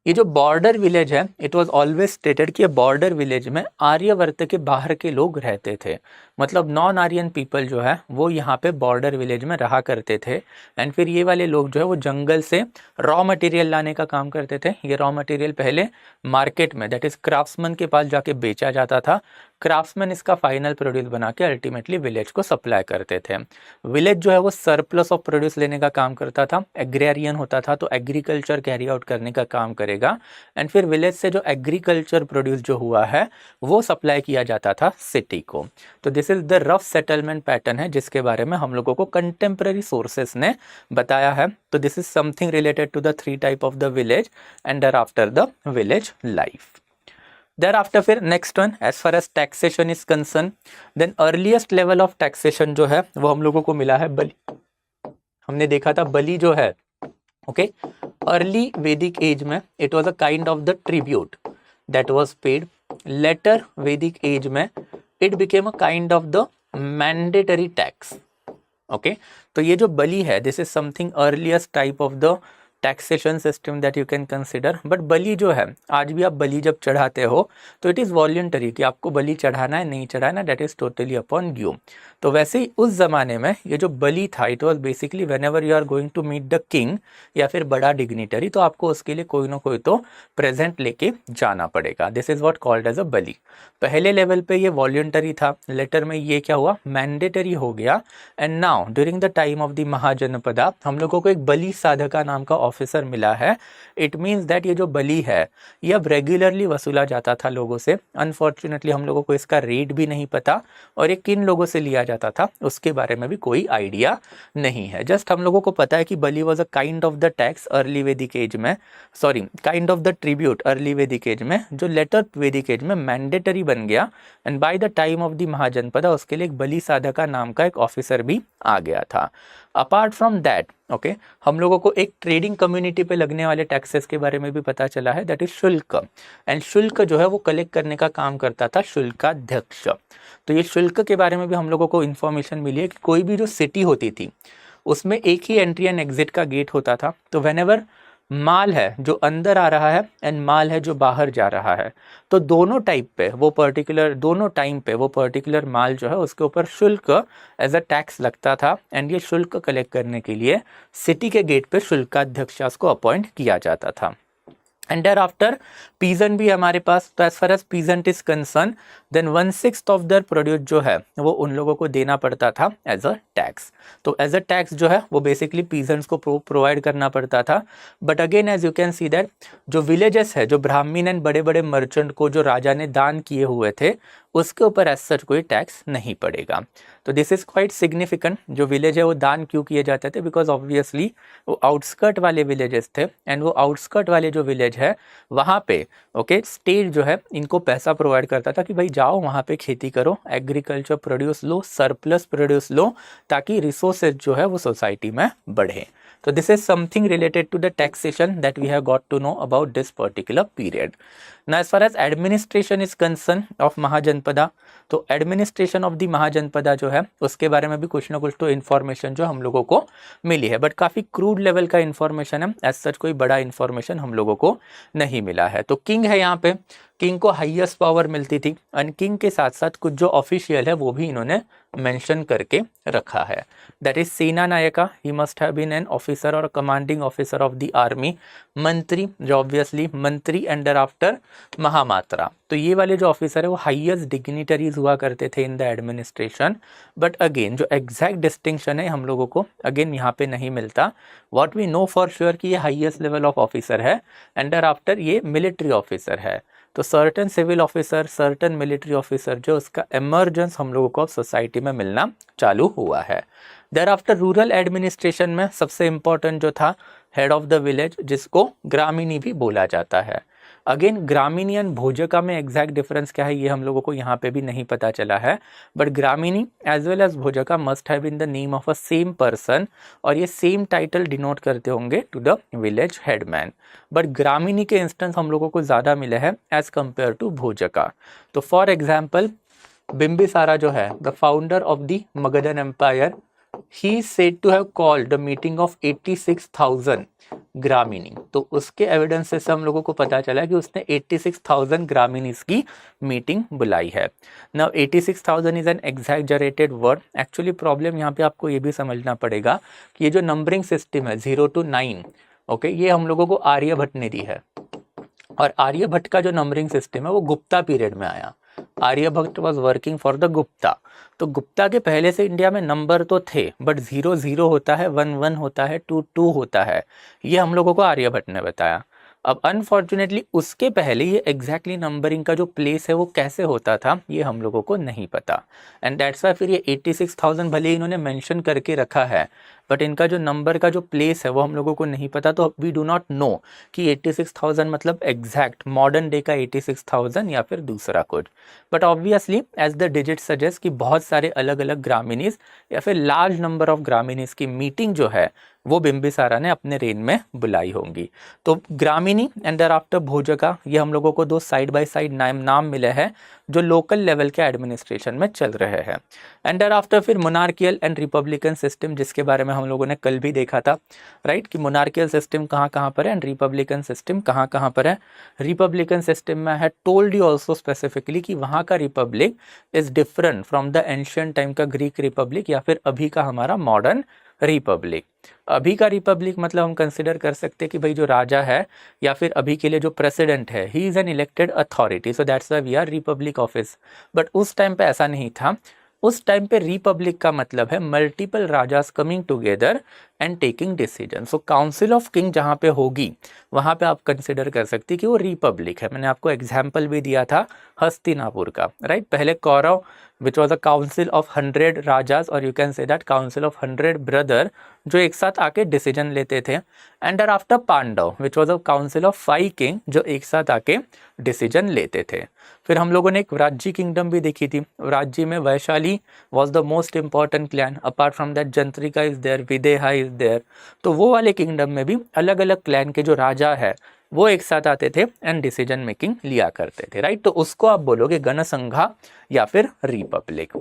ये जो बॉर्डर विलेज है, इट वॉज ऑलवेज स्टेटेड कि बॉर्डर विलेज में आर्यवर्त के बाहर के लोग रहते थे, मतलब नॉन आर्यन पीपल जो है वो यहाँ पे बॉर्डर विलेज में रहा करते थे। एंड फिर ये वाले लोग जो है वो जंगल से रॉ मटेरियल लाने का काम करते थे। ये रॉ मटेरियल पहले मार्केट में दैट इज क्राफ्ट्समैन के पास जाके बेचा जाता था, क्राफ्ट्समैन इसका फाइनल प्रोड्यूस बना के अल्टीमेटली विलेज को सप्लाई करते थे। विलेज जो है वो सरप्लस ऑफ प्रोड्यूस लेने का काम करता था, एग्रेरियन होता था तो एग्रीकल्चर कैरी आउट करने का काम करेगा। एंड फिर विलेज से जो एग्रीकल्चर प्रोड्यूस जो हुआ है वो सप्लाई किया जाता था सिटी को। तो this is the rough settlement pattern है जिसके बारे में हम लोगों को कंटेम्प्रेरी सोर्सेस ने बताया है। तो this is something related to the 3 type of the village and there after the village life. Thereafter फिर next one, as far as taxation is concern, then earliest level of taxation जो है वो हम लोगों को मिला है बलि। हमने देखा था बलि जो है, ओके, अर्ली वैदिक एज में it was a kind of the tribute that was paid. Later Vedic age में it became a kind of the mandatory tax, okay. तो ये जो बलि है this is something earliest type of the taxation system that you can consider. But बलि जो है, आज भी आप बलि जब चढ़ाते हो तो इट इज़ वॉल्यूंटरी कि आपको बलि चढ़ाना है नहीं चढ़ाना, that is totally upon you. तो वैसे ही उस ज़माने में ये जो बलि था it was basically whenever you are going to meet the king या फिर बड़ा डिग्निटरी, तो आपको उसके लिए कोई ना कोई तो प्रेजेंट लेके जाना पड़ेगा। This is what called as a बलि। पहले लेवल पे ये वॉल्यूंटरी था, लेटर में ये क्या हुआ, मैंडेटरी हो गया। And now during the time of the Mahajanapada हम लोगों को एक बलि साधका नाम का ऑफिसर मिला है। इट मीन्स दैट ये जो बलि है ये अब रेगुलरली वसूला जाता था लोगों से। अनफॉर्चुनेटली हम लोगों को इसका रेट भी नहीं पता और ये किन लोगों से लिया जाता था उसके बारे में भी कोई आइडिया नहीं है। जस्ट हम लोगों को पता है कि bali was a kind of the tax early Vedic age में, sorry kind of the tribute early Vedic age में, जो लेटर वैदिक एज में मैंडेटरी बन गया। And by the time of the mahajanapada उसके लिए एक बलि साधका नाम का एक ऑफिसर भी आ गया था। अपार्ट फ्रॉम दैट, ओके, हम लोगों को एक ट्रेडिंग कम्युनिटी पे लगने वाले टैक्सेस के बारे में भी पता चला है, दैट इज शुल्क। एंड शुल्क जो है वो कलेक्ट करने का काम करता था शुल्काध्यक्ष। तो ये शुल्क के बारे में भी हम लोगों को इन्फॉर्मेशन मिली है कि कोई भी जो सिटी होती थी उसमें एक ही एंट्री एंड एग्जिट का गेट होता था। तो व्हेनेवर माल है जो अंदर आ रहा है एंड माल है जो बाहर जा रहा है, तो दोनों टाइप पे वो पर्टिकुलर, दोनों टाइम पे वो पर्टिकुलर माल जो है उसके ऊपर शुल्क एज अ टैक्स लगता था। एंड ये शुल्क कलेक्ट करने के लिए सिटी के गेट पे शुल्काध्यक्ष को अपॉइंट किया जाता था। एंड देयर आफ्टर पीजेंट भी हमारे पास। तो as far as peasant is concern then 1/6 of their produce जो है वो उन लोगों को देना पड़ता था एज अ टैक्स। तो एज अ टैक्स जो है वो बेसिकली पीजेंट्स को प्रोवाइड करना पड़ता था। But again as you can see that जो विलेजेस है, जो ब्राह्मीण एंड बड़े बड़े मर्चेंट को जो राजा ने दान किए हुए थे उसके ऊपर एज सच कोई टैक्स नहीं पड़ेगा। तो दिस इज़ क्वाइट सिग्निफिकेंट। जो विलेज है वो दान क्यों किए जाते थे, बिकॉज ऑब्वियसली वो आउटस्कर्ट वाले विलेजेस थे, एंड वो आउटस्कर्ट वाले जो विलेज है वहाँ पे ओके स्टेट जो है इनको पैसा प्रोवाइड करता था कि भाई जाओ वहाँ पे खेती करो, agriculture produce low, surplus produce low, ताकि रिसोर्सेज जो है वो सोसाइटी में बढ़े। तो this is something related to the taxation that we have got to know about this particular period. Now as far as administration is concerned of Mahajanapada, तो administration of the Mahajanapada जो है उसके बारे में भी कुछ ना कुछ तो इन्फॉर्मेशन जो हम लोगों को मिली है, बट काफ़ी क्रूड लेवल का इन्फॉर्मेशन है, एज सच कोई बड़ा इन्फॉर्मेशन हम लोगों को नहीं मिला है। तो किंग है यहाँ पे, किंग को हाईएस्ट पावर मिलती थी, एंड किंग के साथ साथ कुछ जो ऑफिशियल है वो भी इन्होंने मेंशन करके रखा है। That is senanayaka, he must have been an officer और commanding officer of the army. Mantri, जो ऑब्वियसली मंत्री अंडर आफ्टर महामात्रा, तो ये वाले जो ऑफिसर है वो हाईएस्ट डिग्निटरीज हुआ करते थे in the administration. But again जो एग्जैक्ट डिस्टिंक्शन है हम लोगों को अगेन यहाँ पे नहीं मिलता। What we know for sure कि ये हाईएस्ट लेवल ऑफ ऑफिसर है, अंडर आफ्टर ये मिलिट्री ऑफिसर है। तो certain civil officer, certain military officer जो उसका एमर्जेंस हम लोगों को सोसाइटी में मिलना चालू हुआ है। देयर आफ्टर रूरल एडमिनिस्ट्रेशन में सबसे इम्पोर्टेंट जो था हेड ऑफ द विलेज, जिसको ग्रामीणी भी बोला जाता है। अगेन ग्रामीणी एंड भोजका में एग्जैक्ट डिफरेंस क्या है ये हम लोगों को यहाँ पे भी नहीं पता चला है, but gramini as well as bhojaka must have been the name of a same person, और ये सेम टाइटल डिनोट करते होंगे to the village headman. But gramini के इंस्टेंस हम लोगों को ज़्यादा मिले हैं एज कम्पेयर टू भोजका। तो फॉर एग्जाम्पल बिम्बिसारा जो है the founder of the Magadhan empire, he is said to have called the meeting of 86,000 ग्रामीणी। तो उसके एविडेंसेस से हम लोगों को पता चला कि उसने 86,000 ग्रामीणीज की मीटिंग बुलाई है। Now 86,000 is an exaggerated word. Actually problem यहाँ पे आपको ये भी समझना पड़ेगा कि ये जो नंबरिंग सिस्टम है 0 to 9 ओके, ये हम लोगों को आर्यभट्ट ने दी है, और आर्यभट्ट का जो नंबरिंग सिस्टम है वो गुप्ता पीरियड में आया। Aryabhata was working for the Gupta. तो गुप्ता के पहले से इंडिया में नंबर तो थे, बट 0 0 होता है, 1 1 होता है, 2 2 होता है, ये हम लोगों को आर्यभट्ट ने बताया। अब अनफॉर्चुनेटली उसके पहले ये एग्जैक्टली नंबरिंग का जो प्लेस है वो कैसे होता था ये हम लोगों को नहीं पता, एंड दैट्स वाई फिर ये 86,000 भले इन्होंने मेंशन करके रखा है, बट इनका जो नंबर का जो प्लेस है वो हम लोगों को नहीं पता। तो वी डू नॉट नो कि 86,000 मतलब एग्जैक्ट मॉडर्न डे का 86,000 या फिर दूसरा कुछ। But obviously as the digit suggest कि बहुत सारे अलग अलग ग्रामीणीज या फिर लार्ज नंबर ऑफ ग्रामीणीज की मीटिंग जो है वो बिम्बिसारा ने अपने रेन में बुलाई होंगी। तो ग्रामीणी एंड देयर आफ्टर भोजका, ये हम लोगों को दो साइड बाय साइड नाम मिले हैं जो लोकल लेवल के एडमिनिस्ट्रेशन में चल रहे हैं। एंड देयर आफ्टर फिर मोनार्कियल एंड रिपब्लिकन सिस्टम, जिसके बारे में हम लोगों ने कल भी देखा था, राइट, कि मोनार्कियल सिस्टम कहाँ कहाँ पर है एंड रिपब्लिकन सिस्टम कहाँ कहाँ पर है। रिपब्लिकन सिस्टम में है टोल्ड यू ऑल्सो स्पेसिफिकली कि वहाँ का Republic is different from the ancient time का ग्रीक रिपब्लिक या फिर अभी का हमारा मॉडर्न रिपब्लिक। अभी का रिपब्लिक मतलब हम कंसिडर कर सकते हैं कि भाई जो राजा है या फिर अभी के लिए जो प्रेसिडेंट है he is an elected authority, so that's why we are republic office. But उस टाइम पे ऐसा नहीं था। उस टाइम पे रिपब्लिक का मतलब है multiple rajas coming together and taking decision. So council of king जहाँ पे होगी वहाँ पे आप कंसिडर कर सकते हैं कि वो रिपब्लिक है। मैंने आपको एग्जाम्पल भी दिया था हस्तिनापुर का, राइट। पहले Kaurava which was a council of 100 rajas, और you can say that council of 100 brother जो एक साथ आके डिसीजन लेते थे। And after Pandava which was a council of 5 king जो एक साथ आके डिसीजन लेते थे। फिर हम लोगों ने एक व्राज्जी किंगडम भी देखी थी। व्राज्जी में Vaishali was the most important clan, apart from that Jnatrika is there, Videha is there. तो वो वाले किंगडम में भी अलग अलग क्लैन के जो राजा है वो एक साथ आते थे एंड डिसीजन मेकिंग लिया करते थे, राइट। तो उसको आप बोलोगे गणसंघा या फिर रिपब्लिक।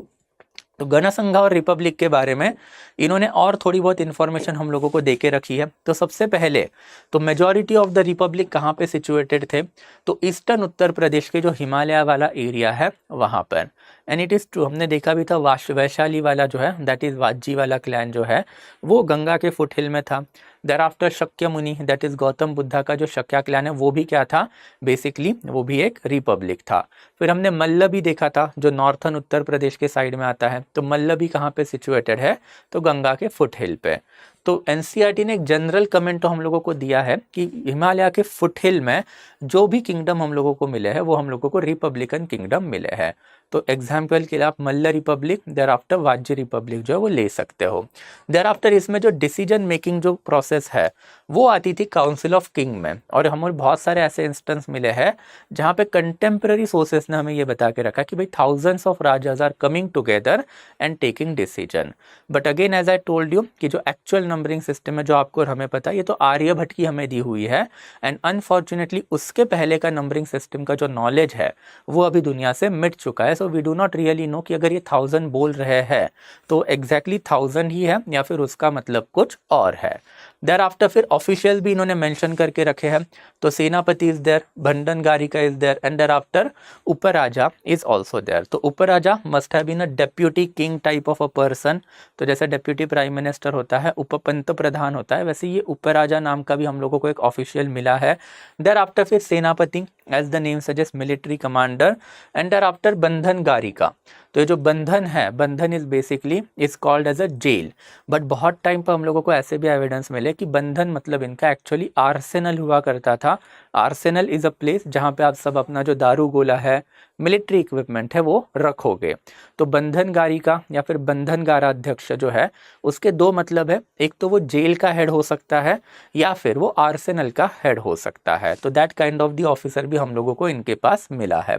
तो गणसंघा और रिपब्लिक के बारे में इन्होंने और थोड़ी बहुत इन्फॉर्मेशन हम लोगों को दे के रखी है। तो सबसे पहले तो मेजॉरिटी ऑफ द रिपब्लिक कहाँ पे सिचुएटेड थे, तो ईस्टर्न उत्तर प्रदेश के जो हिमालय वाला एरिया है वहाँ पर। एंड इट इज़ ट्रू, हमने देखा भी था वैशाली वाला जो है दैट इज़ वाज्जी वाला क्लैन जो है वो गंगा के फुट हिल में था। देर आफ्टर शक्य मुनि दैट इज़ गौतम बुद्धा का जो शक्या क्लैन है वो भी क्या था, बेसिकली वो भी एक रिपब्लिक था। फिर हमने मल्लबी देखा था जो नॉर्थन उत्तर प्रदेश के साइड में आता है। तो मल्लबी कहाँ पे सिचुएटेड है, तो गंगा के फुट हिल पे। तो एनसीईआरटी ने एक जनरल कमेंट तो हम लोगों को दिया है कि हिमालय के फुटहिल में जो भी किंगडम हम लोगों को मिले हैं वो हम लोगों को रिपब्लिकन किंगडम मिले हैं। तो एग्जाम्पल के लिए आप मल्ल रिपब्लिक, देर आफ्टर वाज्य रिपब्लिक जो है वो ले सकते हो। देर आफ्टर इसमें जो डिसीजन मेकिंग जो प्रोसेस है वो आती थी काउंसिल ऑफ किंग में, और हमें बहुत सारे ऐसे इंस्टेंस मिले हैं जहाँ पे कंटेम्प्रेरी सोर्सेस ने हमें ये बता के रखा कि भाई thousands of rajas are coming together and taking decision. But again as I told you कि जो एक्चुअल नंबरिंग सिस्टम है जो आपको और हमें पता है ये तो आर्यभट्ट की हमें दी हुई है, एंड अनफॉर्चुनेटली उसके पहले का नंबरिंग सिस्टम का जो नॉलेज है वो अभी दुनिया से मिट चुका है। So we do not really know कि अगर ये 1000 बोल रहे हैं तो एग्जैक्टली 1000 ही है या फिर उसका मतलब कुछ और है। देर आफ्टर फिर ऑफिशियल भी इन्होंने मेंशन करके रखे हैं, तो senapati is there, bhandagarika is there, and there after uparaja is also there. तो uparaja must have been a deputy king type of a person, तो जैसे डेप्यूटी प्राइम मिनिस्टर होता है, उपपंत प्रधान होता है, वैसे ये उपराजा नाम का भी हम लोगों को एक ऑफिशियल मिला है। देर आफ्टर फिर senapati as the name suggest military commander, and there after bandhanagarika. तो ये जो बंधन है, bandhan is basically is called as a jail, but बहुत टाइम पर हम लोगों को ऐसे भी एविडेंस मिले कि बंधन मतलब इनका एक्चुअली आर्सेनल हुआ करता था। आर्सेनल इज अ प्लेस जहाँ पे आप सब अपना जो दारू गोला है, मिलिट्री इक्विपमेंट है वो रखोगे। तो बंधनगारिका या फिर बंधनगाराध्यक्ष जो है उसके दो मतलब है, एक तो वो जेल का हेड हो सकता है या फिर वो आर्सेनल का हेड हो सकता है। तो that kind of the officer भी हम लोगों को इनके पास मिला है।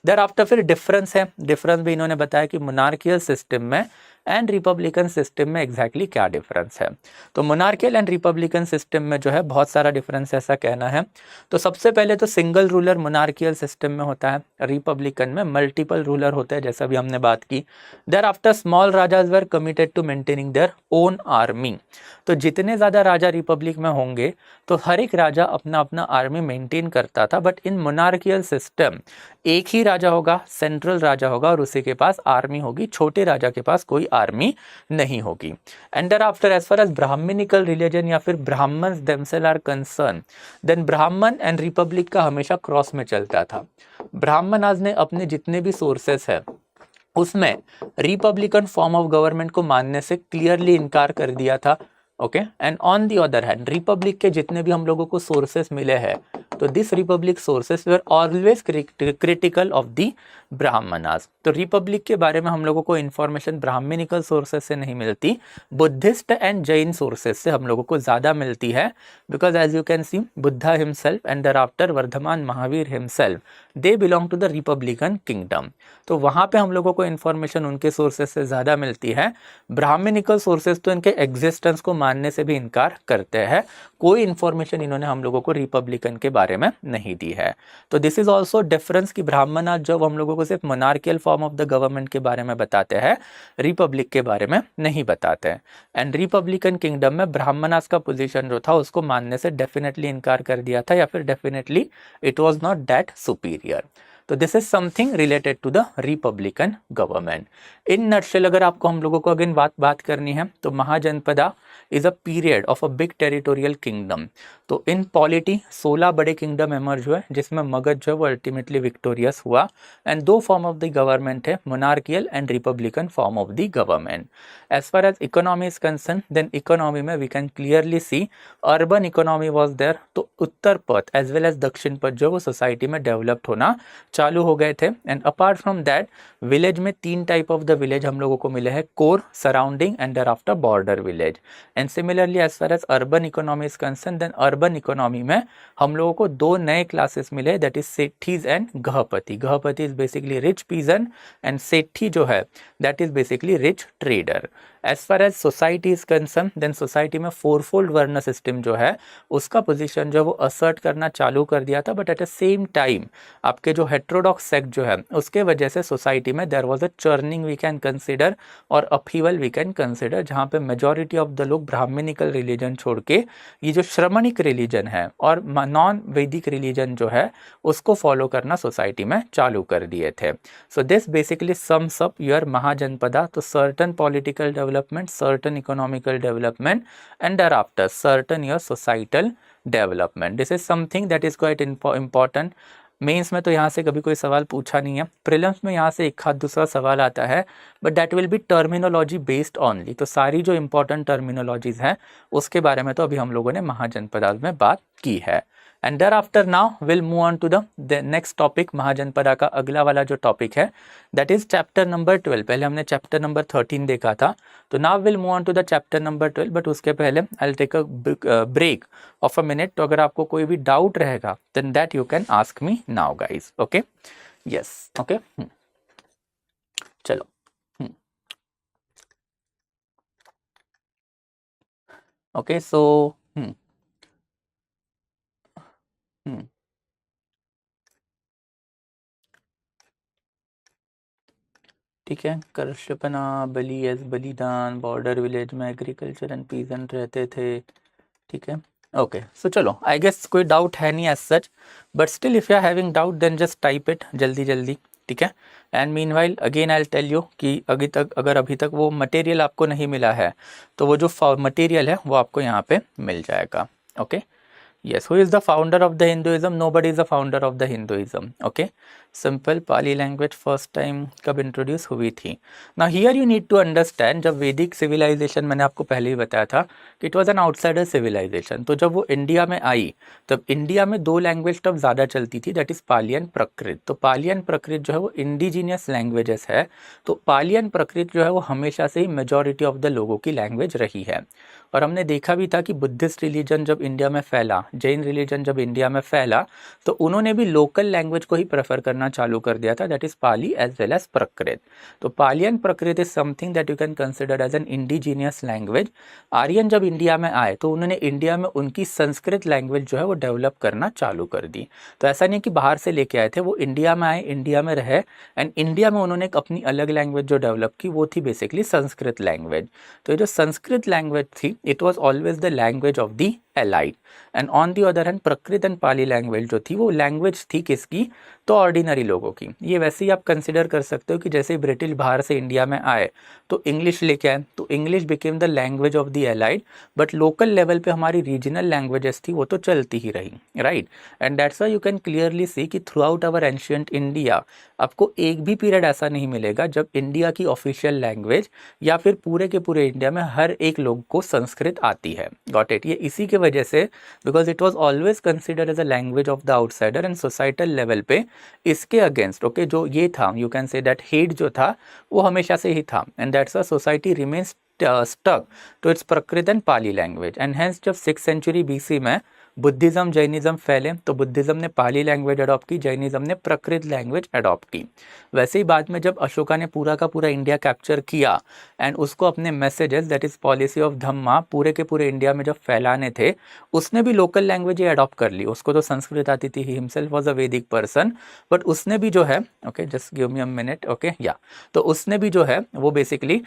देयर आफ्टर फिर डिफरेंस है, डिफरेंस भी इन्होंने बताया कि मोनार्कियल सिस्टम में एंड रिपब्लिकन सिस्टम में एग्जैक्टली क्या डिफरेंस है। तो मोनार्कियल एंड रिपब्लिकन सिस्टम में जो है बहुत सारा डिफरेंस ऐसा कहना है। तो सबसे पहले तो सिंगल रूलर मोनार्कियल सिस्टम में होता है, रिपब्लिकन में मल्टीपल रूलर होते हैं जैसा भी हमने बात की। Thereafter small rajas were committed to maintaining their own army. तो जितने ज़्यादा राजा रिपब्लिक में होंगे तो हर एक राजा अपना अपना आर्मी मेंटेन करता था, बट इन मोनार्कियल सिस्टम एक ही राजा होगा, सेंट्रल राजा होगा और उसी के पास आर्मी होगी, छोटे राजा के पास कोई आर्मी नहीं होगी। And there after as far as Brahmanical religion या फिर Brahmans themselves are concern, then Brahman and republic का हमेशा क्रॉस में चलता था। ब्राह्मण आज ने अपने जितने भी सोर्सेस है उसमें रिपब्लिकन फॉर्म ऑफ गवर्नमेंट को मानने से क्लियरली इनकार कर दिया था। Okay, and on the other hand Republic के जितने भी हम लोगों को सोर्सेस मिले हैं तो this Republic sources were always critical of the Brahmanas. तो रिपब्लिक के बारे में हम लोगों को इन्फॉर्मेशन ब्राह्मणिकल सोर्सेस से नहीं मिलती, बुद्धिस्ट एंड जैन सोर्सेस से हम लोगों को ज़्यादा मिलती है, because as you can see Buddha himself and there after Vardhaman Mahavir himself they belong to the republican kingdom. तो वहाँ पे हम लोगों को इन्फॉर्मेशन उनके सोर्सेस से ज़्यादा मिलती है। ब्राह्मणिकल सोर्सेस तो इनके एग्जिस्टेंस को मानने से भी इनकार करते हैं, कोई इन्फॉर्मेशन इन्होंने हम लोगों को रिपब्लिकन के बारे में नहीं दी है। तो दिस इज ऑल्सो डिफरेंस कि ब्राह्मणास जब हम लोगों को सिर्फ monarchial form of the government के बारे में बताते हैं, रिपब्लिक के बारे में नहीं बताते हैं। एंड रिपब्लिकन किंगडम में ब्राह्मणास का पोजीशन जो था उसको मानने से डेफिनेटली इनकार कर दिया था, या फिर definitely it was not that superior. तो this is something related to the republican government. In nutshell अगर आपको हम लोगों को अगेन बात करनी है तो Mahajanapada is a period of a big territorial kingdom. तो इन पॉलिटी 16 बड़े किंगडम एमर्ज हुए जिसमें मगध जो है वो अल्टीमेटली विक्टोरियस हुआ। एंड दो फॉर्म ऑफ द गवर्नमेंट है, monarchial and republican form of the government. As far as economy is concern, then economy में we can clearly see urban economy was there. तो उत्तर पथ एज वेल एज दक्षिण पथ जो वो society में developed होना चालू हो गए थे। And apart from that village में 3 टाइप ऑफ द विलेज हम लोगों को मिले हैं, core, surrounding and there after border village. And similarly as far as urban economy is concern, then urban economy में हम लोगों को 2 नए क्लासेस मिले, that is sethis and gahapati. Gahapati is basically rich peasant and sethi जो है that is basically rich trader. As far as society is concern, then society में fourfold वर्ण सिस्टम जो है उसका पोजीशन जो है वो असर्ट करना चालू कर दिया था। But at the same time आपके जो हेट्रोडॉक्स सेक्ट जो है उसके वजह से सोसाइटी में there was a churning we can consider और अपहीवल वी कैन कंसिडर, जहाँ पे मेजॉरिटी ऑफ द लोग ब्राह्मणिकल रिलीजन छोड़ के ये जो श्रमणिक रिलीजन है और नॉन वैदिक रिलीजन जो है उसको फॉलो करना सोसाइटी में चालू कर दिए थे। So this basically sums up your mahajanapada. तो certain political development, certain economical development and thereafter certain your societal development. This is something that is quite important. Mains में तो यहाँ से कभी कोई सवाल पूछा नहीं है, प्रीलिम्स में यहाँ से एक हाथ दूसरा सवाल आता है, but that will B terminology based only. तो सारी जो इंपॉर्टेंट टर्मिनोलॉजीज हैं उसके बारे में तो अभी हम लोगों ने महाजनपदार्थ में बात की है। And there after now will move on to the next topic. Mahajanapada का अगला वाला जो टॉपिक है दैट इज चैप्टर नंबर 12। पहले हमने चैप्टर नंबर 13 देखा था, तो now will move on to the chapter number 12। But उसके पहले I will take a break of a minute. तो अगर आपको कोई भी डाउट रहेगा then that you can ask me now guys. Okay, yes, okay, चलो, ओके, सो ठीक है। करशपना, बलि एस बलिदान, बॉर्डर विलेज में एग्रीकल्चर एंड पीजेंट रहते थे। ठीक है, ओके, सो चलो, आई गेस कोई डाउट है नहीं as such, but still if you are having doubt then just type it जल्दी जल्दी। ठीक है, and meanwhile again I will tell you कि अभी तक वो मटेरियल आपको नहीं मिला है तो वो जो मटेरियल है वो आपको यहाँ पे मिल जाएगा। Okay, yes, who is the founder of the Hinduism? Nobody is the founder of the Hinduism. Okay, simple Pali language first time कब introduce हुई थी? Now here you need to understand, जब वैदिक civilization मैंने आपको पहले ही बताया था कि it was an outsider civilization, तो जब वो इंडिया में आई तब इंडिया में दो लैंग्वेज तब ज़्यादा चलती थी, दैट इज़ पाली एंड प्रकृत। तो पाली एंड प्रकृत जो है वो इंडिजीनियस लैंग्वेजेस है, तो पाली एंड प्रकृत जो है वो हमेशा से ही मेजॉरिटी ऑफ द लोगों की लैंग्वेज रही है। और हमने देखा भी था कि बुद्धिस्ट रिलीजन जब इंडिया में फैला, जैन रिलीजन जब इंडिया में फैला, तो उन्होंने भी लोकल लैंग्वेज को ही प्रेफर करना चालू कर दिया था, that is Pali as well as Prakrit. तो Pali and Prakrit is something that you can consider as an indigenous language. Aryan जब इंडिया में आए तो उन्होंने इंडिया में उनकी संस्कृत लैंग्वेज जो है वो डेवलप करना चालू कर दी। तो ऐसा नहीं कि बाहर से लेके आए थे, वो इंडिया में आए, इंडिया में रहे, एंड इंडिया में उन्होंने एक अपनी अलग लैंग्वेज जो डेवलप की वो थी बेसिकली संस्कृत लैंग्वेज। तो ये जो संस्कृत लैंग्वेज थी it was always the language of the elite, and on the other hand Prakrit and Pali language जो थी वो लैंग्वेज थी किसकी, तो ऑर्डिनरी लोगों की। ये वैसे ही आप कंसिडर कर सकते हो कि जैसे ब्रिटिश बाहर से इंडिया में आए तो इंग्लिश लेके आए, तो English became the language of the elite, but local level पे हमारी रीजनल लैंग्वेजेस थी वो तो चलती ही रही, right. And that's why you can clearly see कि throughout our ancient India आपको एक भी पीरियड ऐसा नहीं मिलेगा जब इंडिया की ऑफिशियल लैंग्वेज या फिर पूरे के पूरे इंडिया में हर एक लोग को संस्कृत आती है। Got it? ये इसी के वजह से, because it was always considered as a language of the outsider, and societal level पे इसके अगेंस्ट ओके जो ये था, you can say that hate जो था वो हमेशा से ही था, and that's a society remains stuck to its Prakrit and Pali language. And hence जब 6th सेंचुरी BC में बुद्धिज़्म जैनिज़्म फैले तो बुद्धिज़्म ने पाली लैंग्वेज अडॉप्ट की, जैनिज़्म ने प्रकृत लैंग्वेज अडॉप्ट की। वैसे ही बाद में जब अशोका ने पूरा का पूरा इंडिया कैप्चर किया एंड उसको अपने messages that is policy of dhamma पूरे के पूरे इंडिया में जब फैलाने थे, उसने भी लोकल लैंग्वेज ही अडॉप्ट कर ली। उसको तो संस्कृत आती थी, ही हिमसेल्फ वाज अ वैदिक पर्सन, बट उसने भी जो है okay just give me a minute okay या, तो उसने भी जो है वो बेसिकली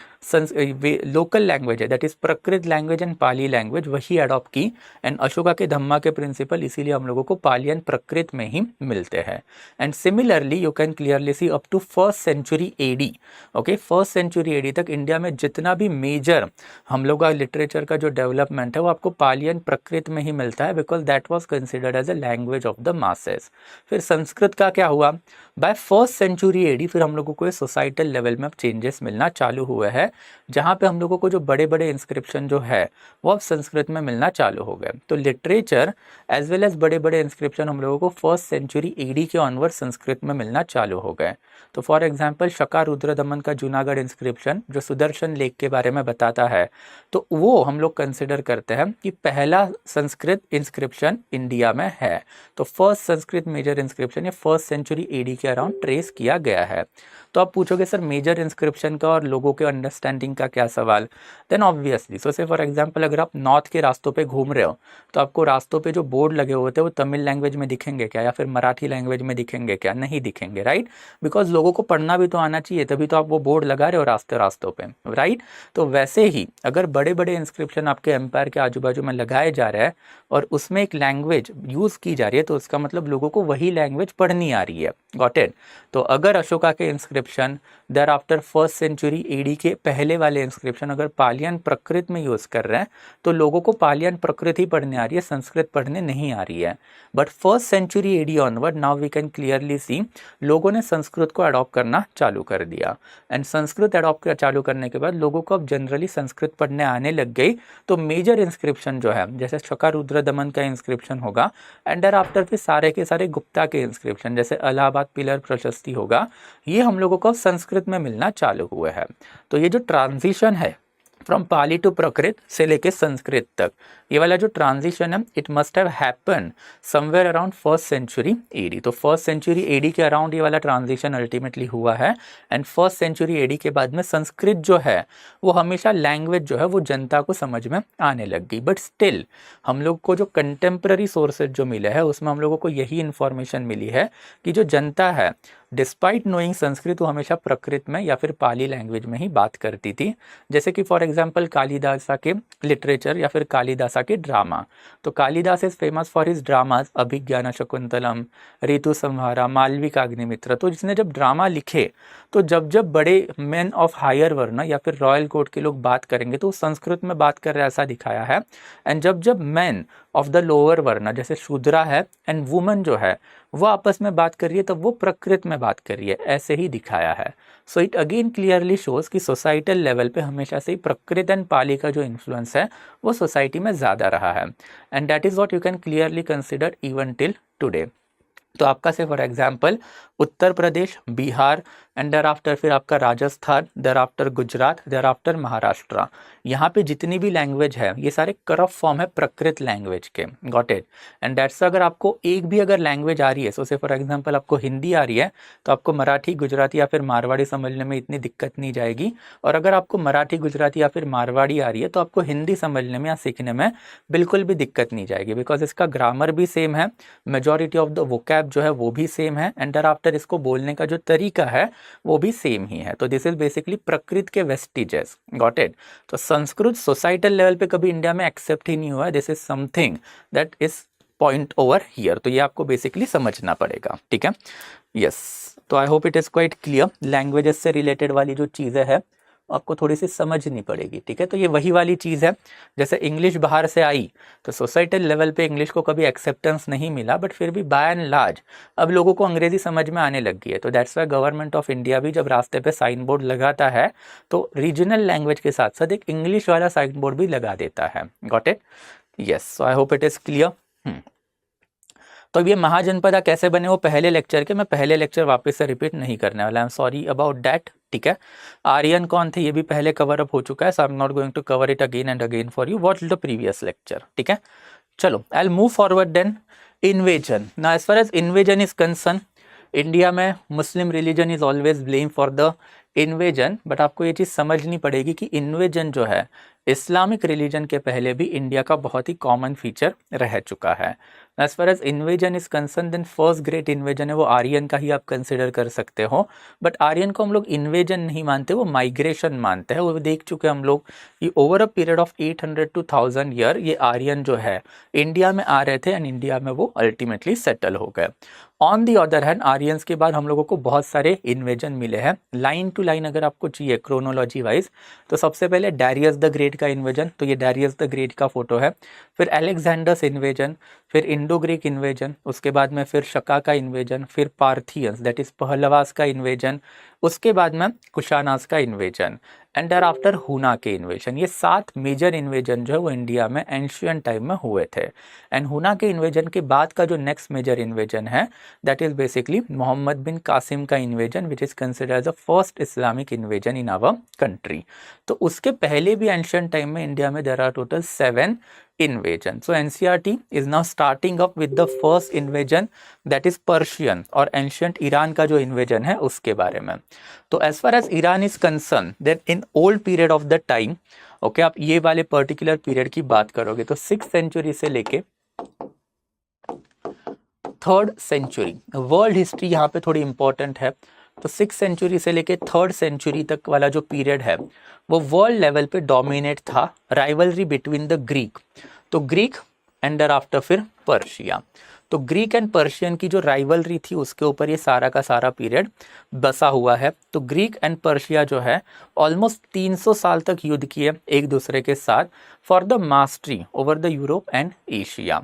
लोकल लैंग्वेज है दैट इज़ प्रकृत लैंग्वेज एंड पाली लैंग्वेज वही अडॉप्ट की। एंड अशोका के धम्मा के प्रिंसिपल इसीलिए हम लोगों को पाली एंड प्रकृत में ही मिलते हैं। And similarly you can clearly see up to 1st century AD, okay 1st century AD तक इंडिया में जितना भी मेजर हम लोग का लिटरेचर का जो डेवलपमेंट है वो आपको पाली एंड प्रकृत में ही मिलता है, because that was considered as a language of the masses. फिर संस्कृत का क्या हुआ, बाय 1st सेंचुरी AD फिर हम लोगों को सोसाइटल लेवल में अब चेंजेस मिलना चालू हुए हैं, जहाँ पे हम लोगों को जो बड़े बड़े इंस्क्रिप्शन जो है वो अब संस्कृत में मिलना चालू हो गए। तो लिटरेचर एज वेल एज बड़े बड़े इंस्क्रिप्शन हम लोगों को 1st सेंचुरी AD के ऑनवर्ड संस्कृत में मिलना चालू हो गए। तो फॉर एग्जांपल शका रुद्रदमन का जूनागढ़ इंस्क्रिप्शन जो सुदर्शन लेक के बारे में बताता है, तो वो हम लोग कंसिडर करते हैं कि पहला संस्कृत इंस्क्रिप्शन इंडिया में है। तो 1st संस्कृत मेजर इंस्क्रिप्शन ये 1st सेंचुरी AD के अराउंड ट्रेस किया गया है। तो आप पूछोगे सर मेजर इंस्क्रिप्शन का और लोगों के अंडरस्टैंडिंग का क्या सवाल, देन ऑब्वियसली सो से फॉर एग्जांपल अगर आप नॉर्थ के रास्तों पे घूम रहे हो तो आपको रास्तों पे जो बोर्ड लगे हुए थे वो तमिल लैंग्वेज में दिखेंगे क्या या फिर मराठी लैंग्वेज में दिखेंगे क्या, नहीं दिखेंगे, राइट। बिकॉज लोगों को पढ़ना भी तो आना चाहिए, तभी तो आप वो बोर्ड लगा रहे हो रास्तों पे, राइट। तो वैसे ही अगर बड़े बड़े इंस्क्रिप्शन आपके एम्पायर के आजू बाजू में लगाए जा रहे हैं और उसमें एक लैंग्वेज यूज़ की जा रही है तो उसका मतलब लोगों को वही लैंग्वेज पढ़नी आ रही है। Got it? तो अगर अशोका के inscription inscription, thereafter first century AD के पहले वाले इंस्क्रिप्शन अगर पालियन प्रकृत में यूज़ कर रहे हैं तो लोगों को पालियन प्रकृत ही पढ़ने आ रही है, संस्कृत पढ़ने नहीं आ रही है। But first century AD onward now we can clearly see लोगों ने संस्कृत को अडॉप्ट करना चालू कर दिया। एंड संस्कृत अडॉप्ट चालू करने के बाद लोगों को अब जनरली संस्कृत पढ़ने आने लग गई। तो मेजर इंस्क्रिप्शन जो है जैसे शका रुद्र दमन का इंस्क्रिप्शन होगा, एंड देयर आफ्टर फिर सारे के सारे गुप्ता के इंस्क्रिप्शन जैसे इलाहाबाद पिलर प्रशस्ति होगा, ये हम लोगों को संस्कृत में मिलना चालू हुए हैं। तो ये जो ट्रांजिशन है फ्रॉम पाली टू प्राकृत से लेके संस्कृत तक, ये वाला जो ट्रांजिशन है it must have happen somewhere around first century AD. तो फर्स्ट सेंचुरी एडी के अराउंड ये वाला ट्रांजिशन अल्टीमेटली हुआ है। एंड फर्स्ट सेंचुरी एडी के बाद में संस्कृत जो है वो हमेशा लैंग्वेज जो है वो जनता को समझ में आने लग गई। बट स्टिल हम लोग को जो कंटेम्प्रेरी सोर्सेज जो मिले हैं उसमें हम लोगों को यही इन्फॉर्मेशन मिली है कि जो जनता है डिस्पाइट नोइंग संस्कृत वो हमेशा प्रकृत में या फिर पाली लैंग्वेज में ही बात करती थी। जैसे कि फॉर एग्जांपल कालिदासा के लिटरेचर या फिर कालिदासा के ड्रामा। तो Kalidas is famous for his dramas Abhijnana Shakuntalam, Ritusamhara, Malavika Agnimitra. तो जिसने जब ड्रामा लिखे तो जब जब बड़े मेन ऑफ हायर वर्ण या फिर रॉयल कोर्ट के लोग बात करेंगे तो संस्कृत में बात कर रहे ऐसा दिखाया है। एंड जब जब मैन ऑफ द लोअर वर्ण जैसे शूद्रा है एंड वुमन जो है वो आपस में बात कर रही है तब वो प्रकृत में बात कर रही है, ऐसे ही दिखाया है। So it again clearly shows कि सोसाइटल लेवल पे हमेशा से ही प्रकृत एंड पाली का जो इन्फ्लुएंस है वो सोसाइटी में ज़्यादा रहा है। And that is what you can clearly consider even till today. तो आपका say for example Uttar Pradesh, Bihar and there after फिर आपका Rajasthan, thereafter Gujarat, thereafter Maharashtra, यहाँ पे जितनी भी लैंग्वेज है ये सारे करप्ट फॉर्म है प्रकृत लैंग्वेज के। Got it. एंड दैट्स अगर आपको एक भी अगर लैंग्वेज आ रही है, सो से फॉर एग्जांपल आपको हिंदी आ रही है तो आपको मराठी, गुजराती या फिर मारवाड़ी समझने में इतनी दिक्कत नहीं जाएगी। और अगर आपको मराठी, गुजराती या फिर मारवाड़ी आ रही है तो आपको हिंदी समझने में या सीखने में बिल्कुल भी दिक्कत नहीं जाएगी, बिकॉज इसका ग्रामर भी सेम है, मेजॉरिटी ऑफ द वोकैब जो है वो भी सेम है, एंड देयर आफ्टर इसको बोलने का जो तरीका है वो भी सेम ही है। तो दिस इज बेसिकली प्रकृत के वेस्टिजेस। Got it. तो संस्कृत सोसाइटल लेवल पे कभी इंडिया में एक्सेप्ट ही नहीं हुआ। This is something that is point over here. तो ये आपको बेसिकली समझना पड़ेगा, ठीक है। यस, तो आई hope it is quite clear. Languages से रिलेटेड वाली जो चीज़ें है आपको थोड़ी सी समझनी पड़ेगी, ठीक है। तो ये वही वाली चीज़ है, जैसे इंग्लिश बाहर से आई तो सोसाइटल लेवल पे इंग्लिश को कभी एक्सेप्टेंस नहीं मिला, बट फिर भी बाय एंड लार्ज अब लोगों को अंग्रेजी समझ में आने लग गई है। तो that's why government of India भी जब रास्ते पे साइन बोर्ड लगाता है तो रीजनल लैंग्वेज के साथ साथ एक इंग्लिश वाला साइन बोर्ड भी लगा देता है। Got it. Yes, so I hope it is clear. तो अब ये महाजनपदा कैसे बने वो पहले लेक्चर के, मैं पहले लेक्चर वापस से रिपीट नहीं करने वाला, I am sorry about that, ठीक है। आर्यन कौन थे ये भी पहले कवर अप हो चुका है, so I am not going to cover it again and again for you, watch the previous lecture, ठीक है। चलो I will move forward then. Invasion, now as far as invasion is concern, India में Muslim religion is always blame for the invasion, but आपको ये चीज़ समझनी पड़ेगी कि invasion जो है इस्लामिक रिलीजन के पहले भी इंडिया का बहुत ही कॉमन फीचर रह चुका है। As far as invasion is concern then first great invasion है वो आर्यन का ही आप कंसिडर कर सकते हो, बट आर्यन को हम लोग इन्वेजन नहीं मानते, वो माइग्रेशन मानते हैं। वो देख चुके हम लोग ये over a period of 800 to 1000 year ये आर्यन जो है इंडिया में आ रहे थे एंड इंडिया में वो अल्टीमेटली सेटल हो गए। On the other hand Aryans के बाद हम लोगों को बहुत सारे इन्वेजन मिले हैं। लाइन टू लाइन अगर आपको चाहिए क्रोनोलॉजी वाइज तो सबसे पहले डैरियस द ग्रेट का इन्वेजन, तो ये डैरियस द ग्रेट का फोटो है। फिर अलेक्जेंडर्स इन्वेजन, फिर इंडो ग्रीक इन्वेजन, उसके बाद में फिर शका का इन्वेजन, फिर पार्थियंस दैट इज पहलवास का इन्वेजन, उसके बाद में कुशानास का इन्वेजन एंड देयर आफ्टर हुना के इन्वेजन। ये 7 मेजर इन्वेजन जो है वो इंडिया में एंशियंट टाइम में हुए थे। एंड हुना के इन्वेजन के बाद का जो नेक्स्ट मेजर इन्वेजन है that is basically Mohammad bin Qasim का invasion which is considered as a first Islamic invasion in our country. तो उसके पहले भी एंशियंट टाइम में इंडिया में there are total 7 invasion. So NCERT is now starting up with the first invasion that is Persian और ancient Iran का जो invasion है उसके बारे में। तो as far as Iran is concerned then in old period of the time, okay, आप ये वाले पर्टिकुलर पीरियड की बात करोगे तो 6th सेंचुरी से लेके 3rd सेंचुरी, वर्ल्ड हिस्ट्री यहाँ पे थोड़ी इंपॉर्टेंट है। तो 6th सेंचुरी से लेके 3rd सेंचुरी तक वाला जो पीरियड है वो वर्ल्ड लेवल पे डोमिनेट था राइवलरी बिटवीन द ग्रीक, तो ग्रीक एंड देयर आफ्टर फिर पर्शिया। तो ग्रीक एंड पर्शियन की जो राइवलरी थी उसके ऊपर ये सारा का सारा पीरियड बसा हुआ है। तो ग्रीक एंड पर्शिया जो है ऑलमोस्ट 300 साल तक युद्ध किए एक दूसरे के साथ for the mastery over the Europe and Asia.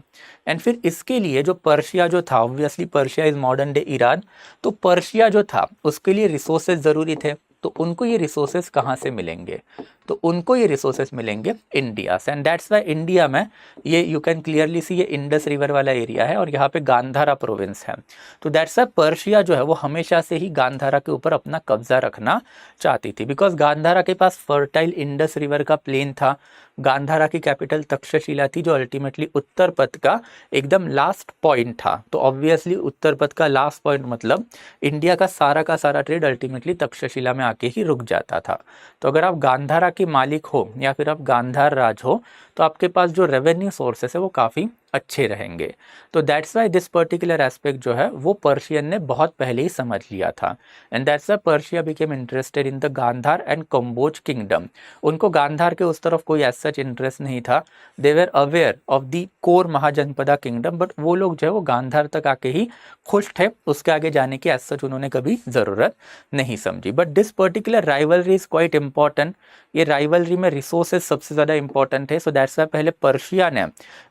And फिर इसके लिए जो पर्शिया जो था, obviously Persia is modern day Iran, तो पर्शिया जो था उसके लिए रिसोर्सेज ज़रूरी थे। तो उनको ये रिसोर्सेज कहाँ से मिलेंगे? तो उनको ये रिसोर्सेज मिलेंगे इंडिया से। एंड दैट्स वाई इंडिया में ये यू कैन क्लियरली सी ये इंडस रिवर वाला एरिया है और यहाँ पे गांधारा प्रोविंस है। तो दैट्स वाई पर्शिया जो है वो हमेशा से ही गांधारा के ऊपर अपना कब्जा रखना चाहती थी, बिकॉज गांधारा के पास फर्टाइल इंडस रिवर का प्लेन था। गांधारा की कैपिटल तक्षशिला थी, जो अल्टीमेटली उत्तर पथ का एकदम लास्ट पॉइंट था। तो ऑब्वियसली उत्तर पथ का लास्ट पॉइंट मतलब इंडिया का सारा ट्रेड अल्टीमेटली तक्षशिला में आके ही रुक जाता था। तो अगर आप गांधारा के मालिक हो या फिर आप गांधार राज हो तो आपके पास जो रेवेन्यू सोर्सेस है वो काफ़ी अच्छे रहेंगे। तो that's why this particular aspect जो है वो पर्शियन ने बहुत पहले ही समझ लिया था। And that's why Persia became interested in the Gandhara and Kamboja kingdom. उनको गांधार के उस तरफ कोई एज सच इंटरेस्ट नहीं था। They were aware of the core Mahajanapada kingdom, but वो लोग जो है वो गांधार तक आके ही खुश थे, उसके आगे जाने की एज सच उन्होंने कभी ज़रूरत नहीं समझी। But this particular rivalry is quite important. ये राइवलरी में रिसोर्सेज सबसे ज़्यादा इंपॉर्टेंट है। सो दैट्स वाई पहले पर्शिया ने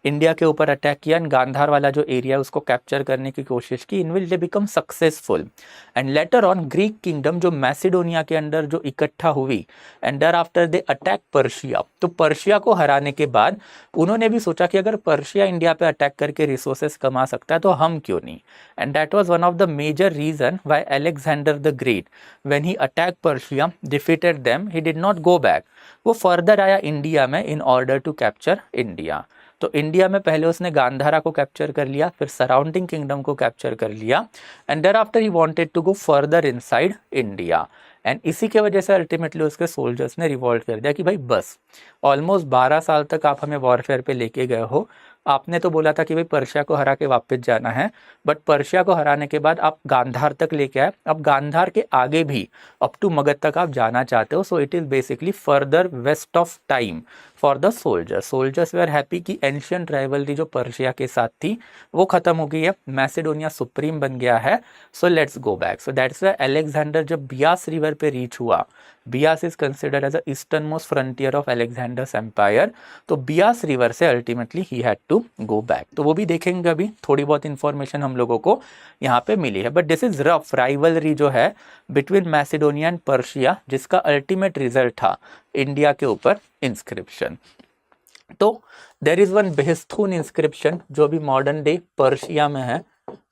इंडिया के ऊपर अटैक किया एंड गांधार वाला जो एरिया है उसको कैप्चर करने की कोशिश की, in which they become successful. And later on Greek kingdom जो मैसिडोनिया के अंदर जो इकट्ठा हुई and there after they attack Persia. तो पर्शिया को हराने के बाद उन्होंने भी सोचा कि अगर पर्शिया इंडिया पे अटैक करके रिसोर्सेज कमा सकता है तो हम क्यों नहीं। And that was one of the major reason why Alexander the great when he attack Persia defeated them he did not go back. वो फर्दर आया इंडिया में in order to capture India. तो इंडिया में पहले उसने गांधारा को capture कर लिया, फिर सराउंडिंग किंगडम को कैप्चर कर लिया and there after he wanted to go further inside India. And इसी के वजह से अल्टीमेटली उसके सोल्जर्स ने रिवॉल्ट कर दिया कि भाई बस, ऑलमोस्ट 12 साल तक आप हमें वॉरफेयर पे लेके गए हो, आपने तो बोला था कि भाई पर्शिया को हरा के वापस जाना है, बट पर्शिया को हराने के बाद आप गांधार तक लेके आए, अब गांधार के आगे भी अप टू मगध तक आप जाना चाहते हो। So it is basically further waste of time for the soldiers. Soldiers they are happy कि एंशियंट राइवलरी जो पर्शिया के साथ थी वो खत्म हो गई है, मैसेडोनिया सुप्रीम बन गया है, so let's go back. So that's why Alexander जब बियास रिवर पे रीच हुआ, Beas is considered as the easternmost frontier of Alexander's empire, तो बियास रिवर से ultimately he had to go back. तो वो भी देखेंगे, अभी थोड़ी बहुत इंफॉर्मेशन हम लोगों को यहाँ पे मिली है, but this is rough rivalry जो है बिटवीन मैसिडोनिया एंड पर्शिया, जिसका अल्टीमेट रिजल्ट था इंडिया के ऊपर इंस्क्रिप्शन। तो देर इज वन बेहस्तून इंस्क्रिप्शन जो भी मॉडर्न डे पर्शिया में है।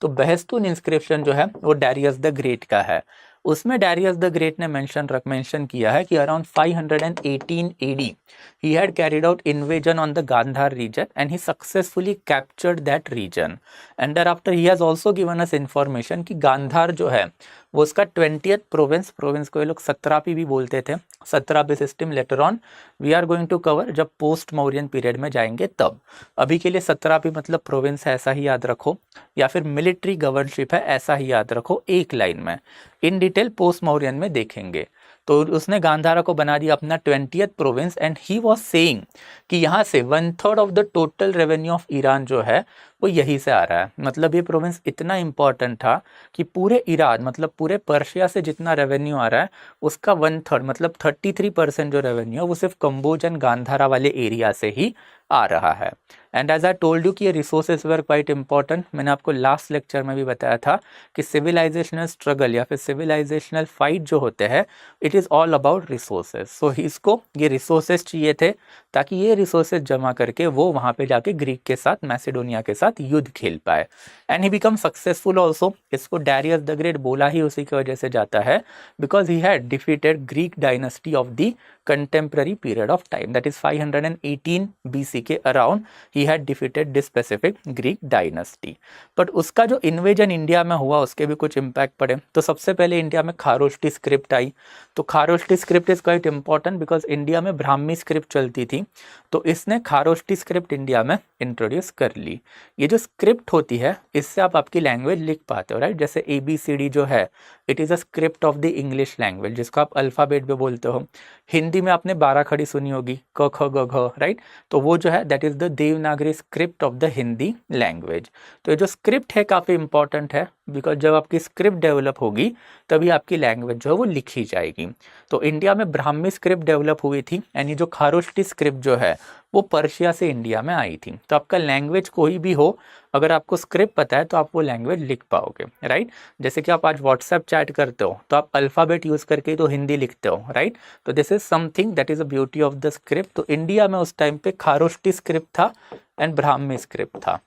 तो बेहस्तून इंस्क्रिप्शन जो है वो डारियस द ग्रेट का है। उसमें डारियस द ग्रेट ने मेंशन किया है कि around 518 AD he had carried out invasion on the Gandhar region and he successfully captured that region, and thereafter he has also given us information कि गांधार जो है वो उसका 20th प्रोविंस को ये लोग सत्रापी भी बोलते थे। Satrapy system later on we are going to cover जब पोस्ट मौर्यन पीरियड में जाएंगे तब। अभी के लिए सत्रापी मतलब प्रोविंस है ऐसा ही याद रखो, या फिर मिलिट्री गवर्नशिप है ऐसा ही याद रखो एक लाइन में। इन डिटेल पोस्ट मौर्यन में देखेंगे। तो उसने गांधारा को बना दिया अपना 20th province and he was saying कि यहाँ से 1/3 of the total revenue of Iran जो है वो यहीं से आ रहा है। मतलब ये प्रोविंस इतना इंपॉर्टेंट था कि पूरे ईरान मतलब पूरे पर्शिया से जितना रेवेन्यू आ रहा है उसका 1/3 मतलब 33% जो रेवेन्यू है वो सिर्फ कंबोज एंड गांधारा वाले एरिया से ही आ रहा है। And as I told you कि ये रिसोर्सेज वर क्वाइट इंपॉर्टेंट। मैंने आपको लास्ट लेक्चर में भी बताया था कि सिविलाइजेशनल स्ट्रगल या फिर सिविलाइजेशनल फाइट जो होते हैं it is all about resources. So इसको ये रिसोर्सेज चाहिए थे ताकि ये रिसोर्सेज जमा करके वो वहाँ पे जाके ग्रीक के साथ मैसिडोनिया के साथ युद्ध खेल पाए। And he become successful also. इसको डारियस द ग्रेट बोला ही उसी की वजह से जाता है because he had defeated Greek dynasty of the contemporary period of time, that is 518 BC के around he had defeated this specific Greek dynasty. But उसका जो इन्वेजन इंडिया में हुआ उसके भी कुछ इम्पैक्ट पड़े। तो सबसे पहले इंडिया में खारोष्टी स्क्रिप्ट आई। तो Kharosthi script is quite important because India में ब्राह्मी स्क्रिप्ट चलती थी, तो इसने खारोष्टी स्क्रिप्ट इंडिया में इंट्रोड्यूस कर ली। ये जो स्क्रिप्ट होती है इससे आप आपकी लैंग्वेज लिख पाते हो, राइट। जैसे ABCD जो है it is a script of the English language जिसको आप अल्फ़ाबेट भी बोलते हो। हिंदी में आपने 12 खड़ी सुनी होगी क ख ग घ, राइट। तो वो जो है that is the Devanagari Devanagari script of the Hindi language. तो ये जो स्क्रिप्ट है काफ़ी इंपॉर्टेंट है, बिकॉज जब आपकी स्क्रिप्ट डेवलप होगी तभी आपकी लैंग्वेज जो है वो लिखी जाएगी। तो इंडिया में ब्राह्मी स्क्रिप्ट डेवलप हुई थी, यानी जो खारोष्टी स्क्रिप्ट जो है वो पर्शिया से इंडिया में आई थी। तो आपका लैंग्वेज कोई भी हो, अगर आपको स्क्रिप्ट पता है तो आप वो लैंग्वेज लिख पाओगे, राइट। जैसे कि आप आज व्हाट्सएप चैट करते हो तो आप अल्फ़ाबेट यूज़ करके तो हिंदी लिखते हो, राइट। तो this is something that is a beauty of the script. तो इंडिया में उस टाइम पे खारोष्टी स्क्रिप्ट था एंड ब्राह्मी स्क्रिप्ट था।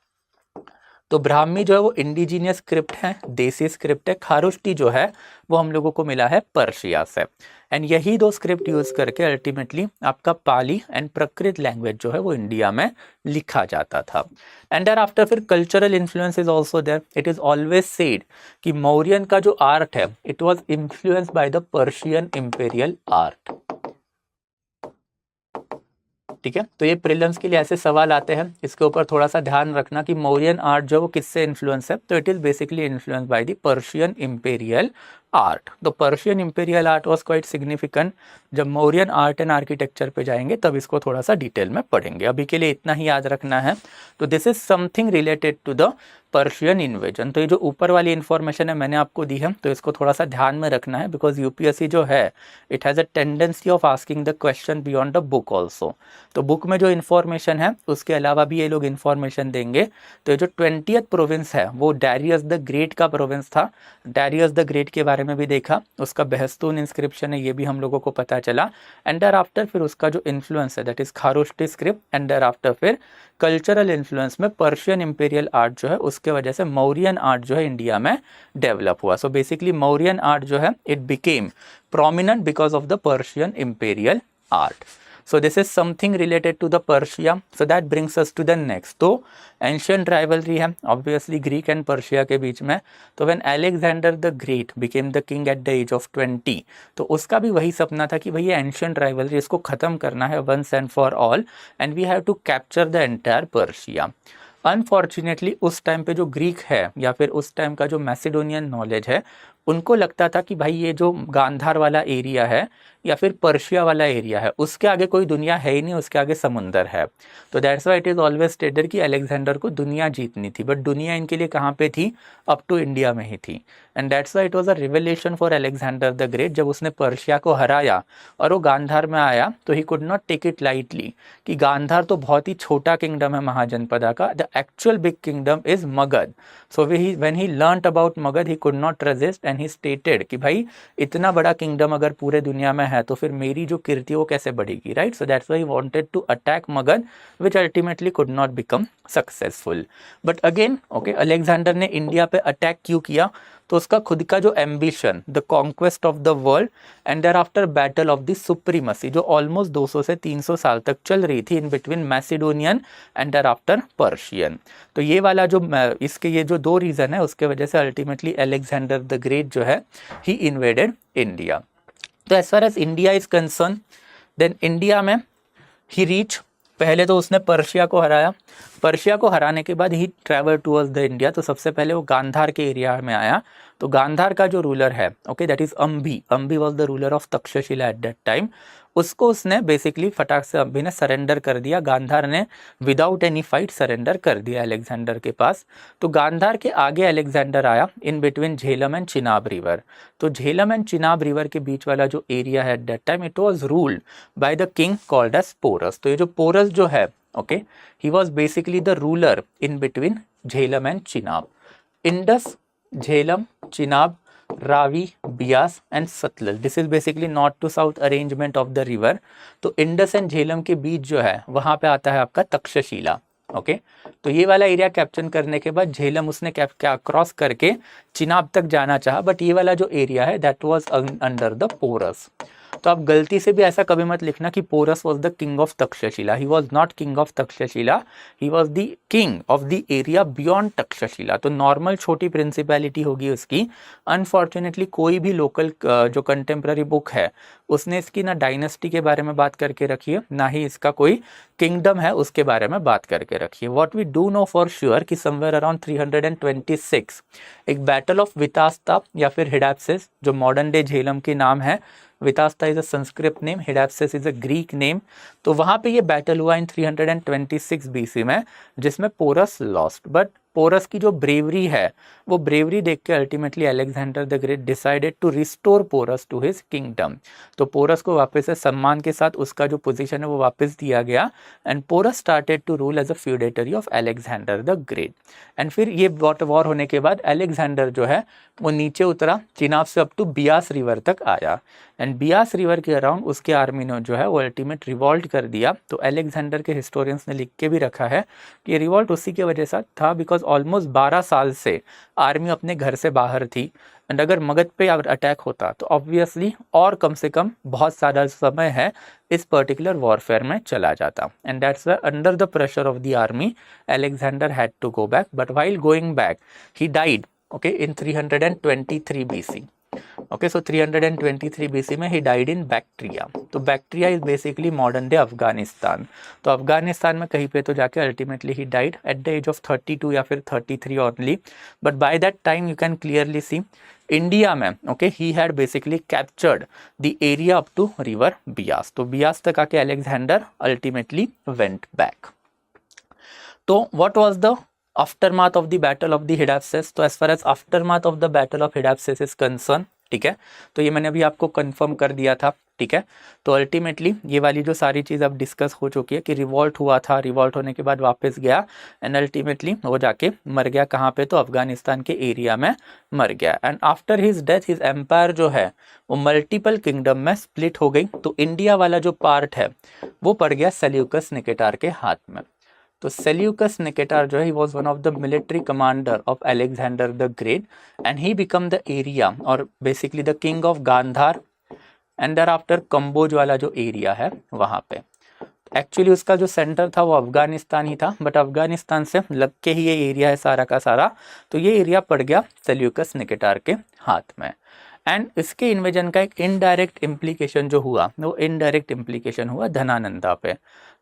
तो ब्राह्मी जो है वो इंडिजीनियस स्क्रिप्ट है, देसी स्क्रिप्ट है। खारोष्टी जो है वो हम लोगों को मिला है पर्शिया से। एंड यही दो स्क्रिप्ट यूज करके अल्टीमेटली आपका पाली एंड प्राकृत लैंग्वेज जो है वो इंडिया में लिखा जाता था। एंड देयर आफ्टर फिर cultural influence is also there. It is always said कि मौर्यन का जो आर्ट है it was influenced by the Persian imperial art. ठीक है, तो ये प्रीलिम्स के लिए ऐसे सवाल आते हैं, इसके ऊपर थोड़ा सा ध्यान रखना कि मौर्यन आर्ट जो वो किससे इन्फ्लुएंस है। तो it is basically influence by the Persian imperial art. तो Persian imperial art was quite significant. जब मौर्यन आर्ट एंड आर्किटेक्चर पे जाएंगे तब इसको थोड़ा सा डिटेल में पढ़ेंगे, अभी के लिए इतना ही याद रखना है। तो this is something related to the Persian invasion. तो ये जो ऊपर वाली इन्फॉर्मेशन है मैंने आपको दी है, तो इसको थोड़ा सा ध्यान में रखना है, बिकॉज यूपीएससी जो है it has a tendency of asking the question beyond the book also. तो बुक में जो इन्फॉर्मेशन है उसके अलावा भी ये लोग इन्फॉर्मेशन देंगे। तो ये जो 20th प्रोविंस है वो डारियस द ग्रेट का प्रोविंस था। डारियस द ग्रेट के बारे में भी देखा, उसका बेहस्तून इंस्क्रिप्शन है, ये भी हम लोगों को पता चला। एंड देयर आफ्टर फिर उसका जो इन्फ्लुएंस है that is Kharosthi script. And there after फिर कल्चरल इन्फ्लुएंस में पर्शियन इंपेरियल आर्ट जो है उसके वजह से मौर्यन आर्ट जो है इंडिया में डेवलप हुआ। सो बेसिकली मौर्यन आर्ट जो है it became prominent because of the Persian imperial art. So this is something related to the Persia. So that brings us to the next. तो ancient rivalry है obviously Greek and Persia के बीच में। तो when Alexander the Great became the king at the age of 20, तो उसका भी वही सपना था कि भाई ये ancient rivalry इसको ख़त्म करना है once and for all, and we have to capture the entire Persia. Unfortunately उस टाइम पे जो ग्रीक है या फिर उस टाइम का जो मैसिडोनियन नॉलेज है उनको लगता था कि भाई ये जो गांधार वाला एरिया है या फिर पर्शिया वाला एरिया है उसके आगे कोई दुनिया है ही नहीं, उसके आगे समुंदर है। तो that's why it is always stated कि अलेक्जेंडर को दुनिया जीतनी थी, बट दुनिया इनके लिए कहाँ पे थी, अप टू इंडिया में ही थी। And that's why it was a revelation for Alexander the great. जब उसने पर्शिया को हराया और वो गांधार में आया तो he could not take it lightly कि गांधार तो बहुत ही छोटा किंगडम है महाजनपदा का, the actual big kingdom is Magadh. So when he learned about Magadh he could not resist and he stated कि भाई इतना बड़ा किंगडम अगर पूरे दुनिया में है तो फिर मेरी जो कीर्ति वो कैसे बढ़ेगी, right. So that's why he wanted to attack Magadh which ultimately could not become successful. But again okay, Alexander ने इंडिया पे अटैक क्यों किया, तो उसका खुद का जो ambition, the conquest of the world and there after battle of the supremacy जो ऑलमोस्ट 200 से 300 साल तक चल रही थी in between Macedonian and there after Persian. तो ये वाला जो इसके ये जो दो रीज़न है उसके वजह से अल्टीमेटली अलेक्जेंडर द ग्रेट जो है ही इन्वेडेड इंडिया। तो as far as India is concern, then India में ही रीच, पहले तो उसने पर्शिया को हराया, पर्शिया को हराने के बाद ही ट्रैवल टूवर्ड्स द इंडिया। तो सबसे पहले वो गांधार के एरिया में आया। तो गांधार का जो रूलर है okay that is Ambi, Ambi was the ruler of Takshashila eight that time. उसको उसने बेसिकली फटाक से अंबी ने सरेंडर कर दिया, गांधार ने विदाउट एनी फाइट सरेंडर कर दिया अलेक्जेंडर के पास। तो गांधार के आगे अलेक्जेंडर आया इन between Jhelum and Chenab river. तो झेलम एंड चिनाब रिवर के बीच वाला जो एरिया है at that time it was ruled by the king called as Porus. तो ये जो पोरस जो है okay he was basically the ruler in between Jhelum and Chenab. Indus, Jhelum, Chenab, Ravi, Beas and Sutlej, this is basically north to south arrangement of the river. तो Indus and Jhelum के बीच जो है वहाँ पे आता है आपका तक्षशिला ओके। तो ये वाला एरिया कैप्चर करने के बाद झेलम उसने क्या क्रॉस करके चिनाब तक जाना चाहा, बट ये वाला जो एरिया है that was under the Porus. तो आप गलती से भी ऐसा कभी मत लिखना कि Porus was the king of Takshashila, he was not king of Takshashila, he was the king of the area beyond Takshashila. तो नॉर्मल छोटी प्रिंसिपैलिटी होगी उसकी। अनफॉर्चुनेटली कोई भी लोकल जो कंटेम्प्रेरी बुक है उसने इसकी ना डायनेस्टी के बारे में बात करके रखी है, ना ही इसका कोई किंगडम है उसके बारे में बात करके रखी है। What we do know for sure कि समवेयर अराउंड 326 एक बैटल ऑफ वितास्ता या फिर हिडाप्सिस जो मॉडर्न डे झेलम के नाम है Vitasta is a Sanskrit name, Hydaspes is a Greek name. तो वहाँ पे ये बैटल हुआ इन 326 BC में, जिसमें पोरस लॉस्ट। बट पोरस की जो ब्रेवरी है, वो ब्रेवरी देख के ultimately Alexander the Great decided to restore Porus to his kingdom. तो पोरस को वापस से सम्मान के साथ उसका जो पोजीशन है वो वापस दिया गया, and Porus started to rule as a feudatory of Alexander the great. And फिर ये वॉर होने के बाद अलेक्जेंडर जो है वो नीचे उतरा, चिनाब से अप टू बियास रिवर तक आया, एंड बियास रिवर के अराउंड उसके आर्मी ने जो है वो अल्टीमेट रिवॉल्ट कर दिया। तो अलेक्जेंडर के हिस्टोरियंस ने लिख के भी रखा है कि ये रिवॉल्ट उसी की वजह से था बिकॉज ऑलमोस्ट 12 साल से आर्मी अपने घर से बाहर थी, एंड अगर मगध पे अगर अटैक होता तो ऑब्वियसली और कम से कम बहुत सारा समय है इस पर्टिकुलर वॉरफेयर में चला जाता, and that's why under the pressure of the army Alexander had to go back, but while going back he died in 323 BC. Okay, so 323 BC में he died in Bactria. तो Bactria is basically modern day Afghanistan. तो अफगानिस्तान में कहीं पे तो जाके ultimately he died at the age of 32 या फिर 33 only, but by that time you can clearly see India में okay he had basically captured the area up to river Beas. तो बियास तक आके अलेक्जेंडर अल्टीमेटली वेंट बैक। तो what was the aftermath of the battle of the Hydaspes? तो as far as aftermath of the battle of Hydaspes is concern, ठीक है, तो ये मैंने अभी आपको कंफर्म कर दिया था, ठीक है। तो अल्टीमेटली ये वाली जो सारी चीज़ अब डिस्कस हो चुकी है कि रिवॉल्ट हुआ था, रिवॉल्ट होने के बाद वापस गया, एंड अल्टीमेटली वो जाके मर गया कहाँ पे? तो अफगानिस्तान के एरिया में मर गया, and after his death his empire जो है वो मल्टीपल किंगडम में स्प्लिट हो गई। तो इंडिया वाला जो पार्ट है वो पड़ गया सेल्यूकस निकेटार के हाथ में। तो सेल्यूकस निकेटार जो है, he was one of the military commander of Alexander the great, and he become the area और basically the king of Gandhara, and there after Kamboja वाला जो एरिया है वहाँ पे। एक्चुअली उसका जो सेंटर था वो अफगानिस्तान ही था, बट अफगानिस्तान से लग के ही ये एरिया है सारा का सारा, तो ये एरिया पड़ गया सेल्यूकस निकेटार के हाथ में। एंड इसके इन्वेजन का एक इनडायरेक्ट इम्प्लीकेशन जो हुआ वो इनडायरेक्ट इम्प्लीकेशन हुआ धनानंदा पे।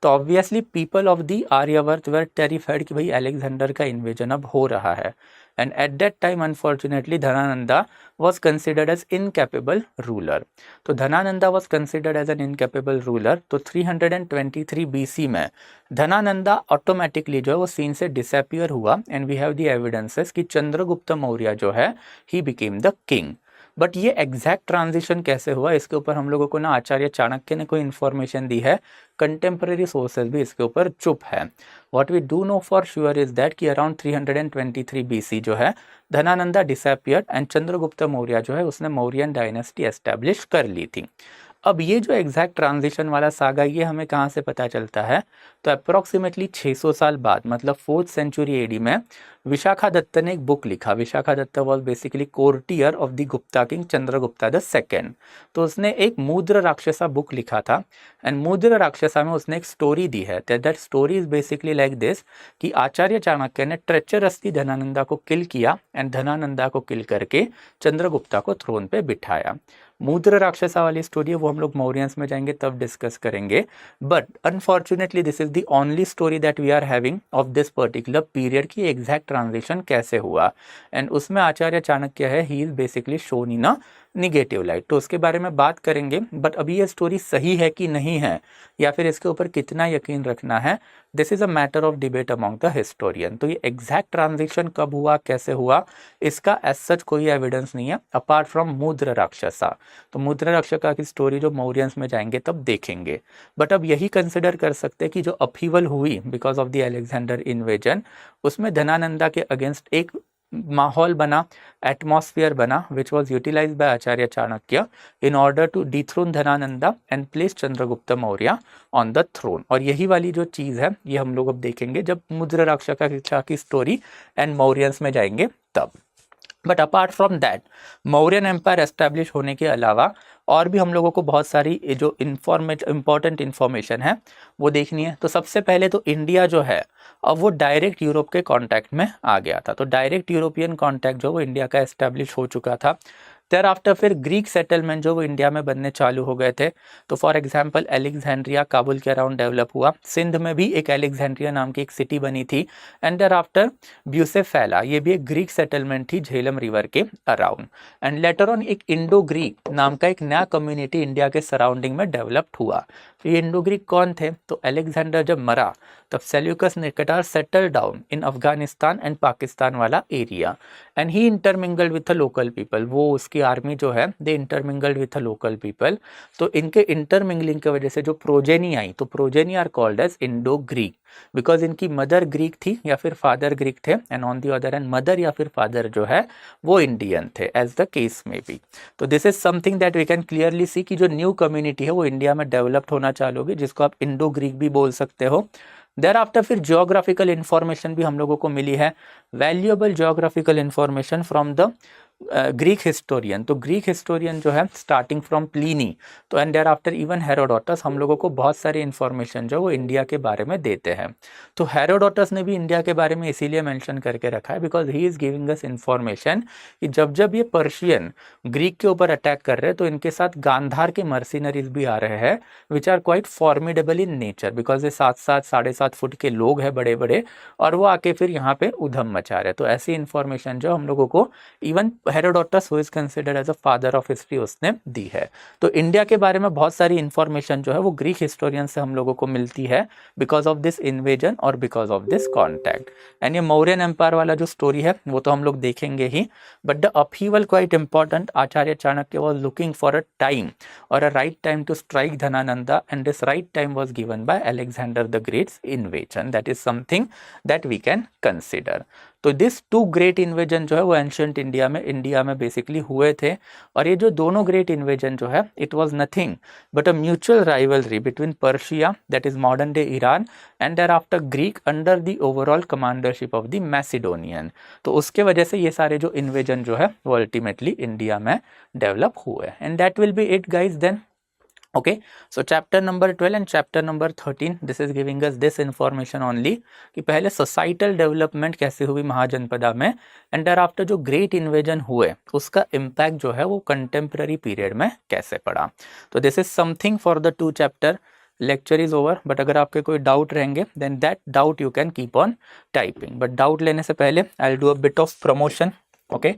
तो obviously people of the Aryavarta were terrified कि भाई अलेक्जेंडर का इन्वेजन अब हो रहा है, and at that time unfortunately Dhanananda was considered as incapable ruler। तो धनानंदा was considered as an incapable ruler। तो 323 BC में धनानंदा ऑटोमेटिकली जो है वो सीन से डिसअपियर हुआ, and we have the evidences कि चंद्रगुप्त मौर्य जो है he became the king. But ये एग्जैक्ट ट्रांजिशन कैसे हुआ इसके ऊपर हम लोगों को ना आचार्य चाणक्य ने कोई इन्फॉर्मेशन दी है, कंटेम्प्रेरी सोर्सेज भी इसके ऊपर चुप है। What we do know for sure is that कि अराउंड 323 BC जो है धनानंदा डिसअपियर्ड, एंड चंद्रगुप्त मौर्य जो है उसने मौर्यन डायनेस्टी एस्टेब्लिश कर ली थी। अब ये जो एग्जैक्ट ट्रांजिशन वाला सागा ये हमें कहाँ से पता चलता है? तो अप्रोक्सीमेटली 600 साल बाद, मतलब 4th सेंचुरी एडी में विशाखादत्त ने एक बुक लिखा। Vishakhadatta was basically courtier of the Gupta king Chandragupta the second. तो उसने एक मुद्र राक्षसा बुक लिखा था, एंड मुद्र राक्षसा में उसने एक स्टोरी दी है। That story is basically like this कि आचार्य चाणक्य ने ट्रेचरसली धनानंदा को किल किया, एंड धनानंदा को किल करके चंद्रगुप्ता को थ्रोन पे बिठाया। मुद्र राक्षसा वाली स्टोरी है वो हम लोग मौर्यंस में जाएंगे तब डिस्कस करेंगे, but unfortunately this is the only story that we are having of this particular period की एग्जैक्ट ट्रांजिशन कैसे हुआ, एंड उसमें आचार्य चाणक्य है ही is basically shown in a negative light. तो उसके बारे में बात करेंगे, बट अभी ये स्टोरी सही है कि नहीं है या फिर इसके ऊपर कितना यकीन रखना है, this is a matter of debate among the historian. तो ये एग्जैक्ट ट्रांजिशन कब हुआ, कैसे हुआ, इसका एज सच कोई एविडेंस नहीं है अपार्ट फ्रॉम मुद्र राक्षसा। तो मुद्र राक्षसा की स्टोरी जो मौर्यंस में जाएंगे तब देखेंगे, बट अब यही कंसिडर कर सकते हैं कि जो अपहीवल हुई because of the Alexander invasion, उसमें धनानंदा के अगेंस्ट एक माहौल बना, एटमॉस्फेयर बना, which was utilized by Acharya Chanakya in order to dethrone Dhanananda and place Chandragupta Maurya on the throne. और यही वाली जो चीज़ है ये हम लोग अब देखेंगे जब मुद्र राक्षसा की स्टोरी एंड मौर्यंस में जाएंगे तब। But apart from that Mauryan empire establish होने के अलावा और भी हम लोगों को बहुत सारी जो इम्पोर्टेंट इन्फॉर्मेशन है वो देखनी है। तो सबसे पहले तो इंडिया जो है अब वो डायरेक्ट यूरोप के कांटेक्ट में आ गया था। तो डायरेक्ट यूरोपियन कांटेक्ट जो वो इंडिया का एस्टैब्लिश हो चुका था देयर आफ्टर फिर ग्रीक सेटलमेंट जो वो इंडिया में बनने चालू हो गए थे। तो फॉर एग्जांपल एलेक्जेंड्रिया काबुल के अराउंड डेवलप हुआ, सिंध में भी एक एलेक्जेंड्रिया नाम की एक सिटी बनी थी, एंड देयर आफ्टर ब्यूसेफेला, ये भी एक ग्रीक सेटलमेंट थी झेलम रिवर के अराउंड। एंड लेटर ऑन एक इंडो ग्रीक नाम का एक नया कम्युनिटी इंडिया के सराउंडिंग में डेवलप्ड हुआ। तो ये इंडो ग्रीक कौन थे? तो अलेक्जेंडर जब मरा तब Seleucus Nicator settle down in Afghanistan and Pakistan वाला area, and he intermingled with the local people. वो उसकी आर्मी जो है they intermingled with the local people. तो इनके इंटरमिंगलिंग की वजह से जो प्रोजेनी आई, तो progeny are called as Indo Greek, because इनकी मदर ग्रीक थी या फिर फादर ग्रीक थे, and on the other end mother या फिर फादर जो है वो इंडियन थे, as the case may be. तो this is something that we can clearly see कि जो न्यू कम्युनिटी है वो इंडिया में डेवलप्ड होना चालू होगी, जिसको आप इंडो ग्रीक भी बोल सकते हो। देयर आफ्टर फिर जियोग्राफिकल इंफॉर्मेशन भी हम लोगों को मिली है, valuable geographical information from the Greek historian. तो ग्रीक हिस्टोरियन जो है स्टार्टिंग फ्रॉम प्लीनी, तो and there after even Herodotus, हम लोगों को बहुत सारी इंफॉर्मेशन जो वो इंडिया के बारे में देते हैं। तो हेरोडोटस ने भी इंडिया के बारे में इसीलिए मेंशन करके रखा है because he is giving us information कि जब जब ये पर्शियन ग्रीक के ऊपर अटैक कर रहे हैं तो इनके साथ गांधार के मर्सिनरीज भी आ रहे हैं, which are quite formidable in nature, because ये 7-7 7.5 फुट के लोग हैं बड़े बड़े, और वो आके फिर यहाँ पे उधम मचा रहे हैं। तो ऐसी इंफॉर्मेशन जो हम लोगों को even Herodotus who is considered as a father of history उसने दी है। तो इंडिया के बारे में बहुत सारी इंफॉर्मेशन जो है वो ग्रीक हिस्टोरियन से हम लोगों को मिलती है बिकॉज ऑफ दिस इन्वेजन और because of this contact. And ये मौर्यन एम्पायर वाला जो स्टोरी है वो तो हम लोग देखेंगे ही, but the upheaval quite important. Acharya Chanakya was looking for a time और a right time to strike Dhanananda, and this right time was given by Alexander the great's invasion. That is something that we can consider. तो this 2 great invasion जो है वो ancient India में basically हुए थे, और ये जो दोनों ग्रेट इन्वेजन जो है it was nothing but a mutual rivalry between Persia that is modern day Iran and there after Greek under the overall commandership of the Macedonian. तो उसके वजह से ये सारे जो इन्वेजन जो है वो अल्टीमेटली इंडिया में डेवलप हुए, and that will be it guys then. Okay, so chapter number 12 and chapter number 13 this is giving us this information only कि पहले societal development कैसे हुई महाजनपदा में, and thereafter जो great invasion हुए उसका impact जो है वो contemporary period में कैसे पड़ा। तो this is something for the 2 chapter. Lecture is over, but अगर आपके कोई डाउट रहेंगे then that doubt you can keep on typing, but doubt लेने से पहले I'll do a bit of promotion. Okay,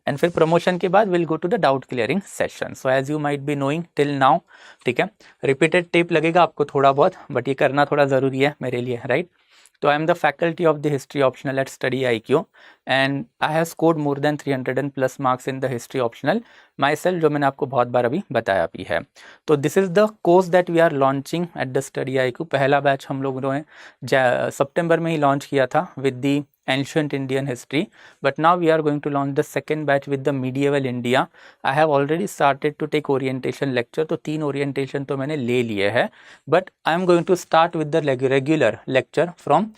and फिर प्रमोशन के बाद will go to the doubt clearing session. So as you might be knowing till now, ठीक है, repeated tape लगेगा आपको थोड़ा बहुत, बट ये करना थोड़ा ज़रूरी है मेरे लिए, राइट। तो I am the faculty of the history optional at study IQ, and I have scored more than 300+ marks in the history optional myself, जो मैंने आपको बहुत बार अभी बताया भी है। तो this is the course that we are launching at the study IQ। पहला बैच हम लोगों ने सितंबर में ही लॉन्च किया था with the ancient Indian history, but now we are going to launch the second batch with the medieval India. I have already started to take orientation lecture, तो 3 orientation तो मैंने ले लिए हैं, but I am going to start with the regular lecture from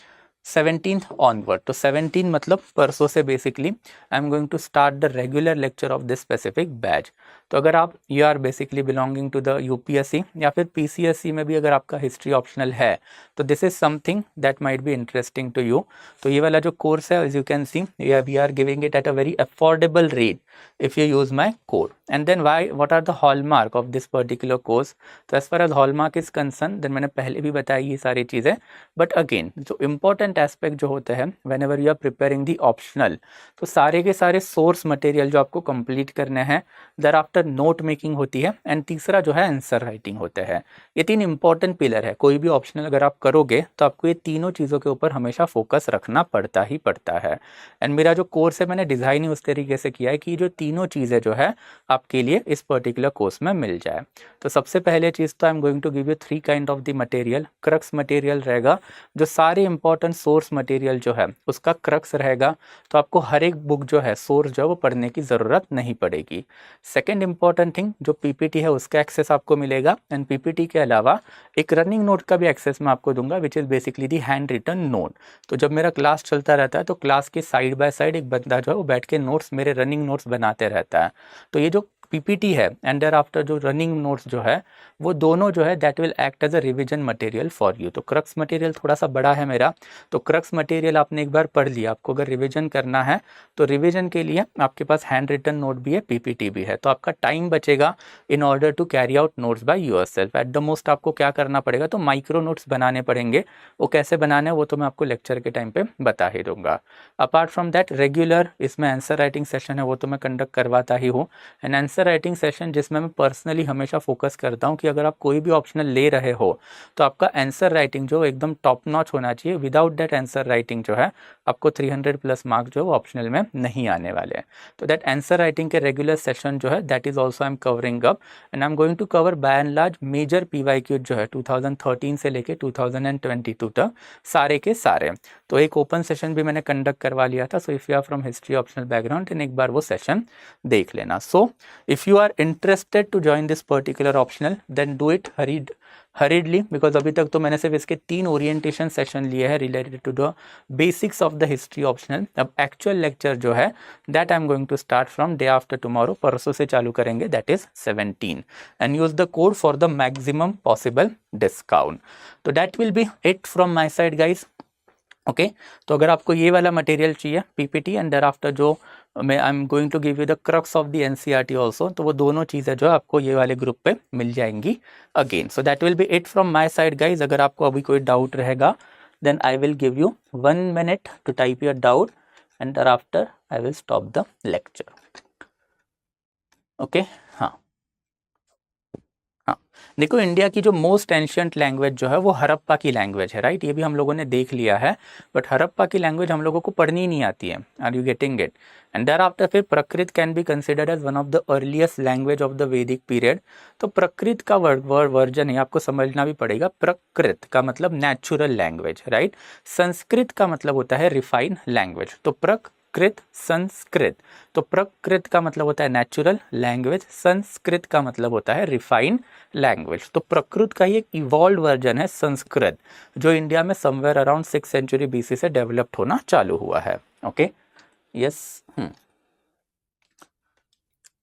17th onward। तो 17 मतलब परसों से basically I am going to start the regular lecture of this specific batch. तो अगर आप you are basically belonging to the UPSC या फिर PCSC में भी अगर आपका हिस्ट्री ऑप्शनल है तो this is something that might be interesting to you. तो ये वाला जो कोर्स है as you can see we are giving it at a very affordable rate if you use my code. And then what are the hallmark of this particular course? तो as far as hallmark is concerned, then मैंने पहले भी बताई ये सारी चीज़ें, but again जो important aspect जो होते हैं whenever you are preparing the optional, तो सारे के सारे source material जो आपको complete करने हैं, thereafter note making होती है, and तीसरा जो है आंसर राइटिंग होते हैं। ये 3 इंपॉर्टेंट पिलर है, कोई भी ऑप्शनल अगर आप करोगे तो आपको ये तीनों चीज़ों के ऊपर हमेशा फोकस रखना पड़ता ही पड़ता है। एंड मेरा जो कोर्स है मैंने डिज़ाइन ही उस तरीके से किया है कि जो तीनों चीज़ें जो है आपके लिए इस पर्टिकुलर कोर्स में मिल जाए। तो सबसे पहले चीज़ तो I am going to give you 3 kind of the material. Crux material रहेगा, जो सारे इंपॉर्टेंट सोर्स मटेरियल जो है उसका क्रक्स रहेगा, तो आपको हर एक बुक जो है सोर्स जो है वो पढ़ने की ज़रूरत नहीं पड़ेगी। सेकेंड इंपॉर्टेंट थिंग जो PPT है उसका एक्सेस आपको मिलेगा, एंड PPT के अलावा एक रनिंग नोट का भी एक्सेस मैं आपको दूंगा which is basically the handwritten note. तो जब मेरा क्लास चलता रहता है तो क्लास के साइड बाय साइड एक बंदा जो है वो बैठ के नोट्स मेरे रनिंग नोट्स बनाते रहता है। तो ये जो पीपीटी है एंड देयर आफ्टर जो रनिंग नोट्स जो है वो दोनों जो है that will act as a revision material for you. तो क्रक्स मटेरियल थोड़ा सा बड़ा है मेरा, तो क्रक्स मटेरियल आपने एक बार पढ़ लिया, आपको अगर रिविजन करना है तो रिविजन के लिए आपके पास हैंड रिटन नोट भी है, पीपीटी भी है, तो आपका टाइम बचेगा in order to carry out notes by yourself. At the most आपको क्या करना पड़ेगा, तो माइक्रो नोट्स बनाने पड़ेंगे, वो कैसे बनाने हैं वो तो मैं आपको लेक्चर के टाइम पे बता ही दूंगा। अपार्ट फ्रॉम दैट रेगुलर इसमें आंसर राइटिंग सेशन है, वो तो मैं कंडक्ट करवाता ही हूँ। एंड आंसर राइटिंग सेशन जिसमें मैं पर्सनली हमेशा फोकस करता हूँ कि अगर आप कोई भी ऑप्शनल ले रहे हो तो आपका आंसर राइटिंग जो एकदम टॉप नॉच होना चाहिए। विदाउट दैट आंसर राइटिंग जो है आपको 300 प्लस मार्क्स जो है ऑप्शनल में नहीं आने वाले हैं। तो दैट आंसर राइटिंग के रेगुलर सेशन जो है that is also I am covering up and I am going to cover by and large major PYQ जो है 2013 से लेके 2022 तक सारे के सारे। तो एक ओपन सेशन भी मैंने कंडक्ट करवा लिया था, so if you are from history optional background then एक बार वो सेशन देख लेना। So if you are interested to join this particular optional then do it hurriedly, because अभी तक तो मैंने सिर्फ इसके 3 ओरिएंटेशन सेशन लिए हैं related to the basics of the history optional. अब एक्चुअल लेक्चर जो है that I am going to start from day after tomorrow, परसों से चालू करेंगे, that is 17 and use the code for the maximum possible discount. तो that will be it from my side guys. Okay, तो अगर आपको ये वाला मटेरियल चाहिए पीपीटी एंड देयर आफ्टर जो मैं I am going to give you the crux of the NCERT also, तो वो दोनों चीज़ें जो आपको ये वाले ग्रुप पे मिल जाएंगी again. So that will be it from my side guys. अगर आपको अभी कोई डाउट रहेगा then I will give you 1 minute to type your doubt and there after I will stop the lecture. Okay, हाँ हाँ, देखो इंडिया की जो मोस्ट एंशियंट लैंग्वेज जो है वो हड़प्पा की लैंग्वेज है, राइट, ये भी हम लोगों ने देख लिया है, बट हड़प्पा की लैंग्वेज हम लोगों को पढ़नी नहीं आती है। Are you getting it? And there after फिर Prakrit can be considered as one of the earliest language of the Vedic period. तो प्रकृत का वर्जन है, आपको समझना भी पड़ेगा। प्रकृत का मतलब नेचुरल लैंग्वेज, राइट। संस्कृत का मतलब होता है रिफाइन लैंग्वेज। तो कृत संस्कृत, तो प्रकृत का मतलब होता है नेचुरल लैंग्वेज, संस्कृत का मतलब होता है रिफाइन लैंग्वेज। तो प्रकृत का ही एक इवॉल्व वर्जन है संस्कृत, जो इंडिया में somewhere around 6th century BC से डेवलप्ड होना चालू हुआ है। Okay, yes.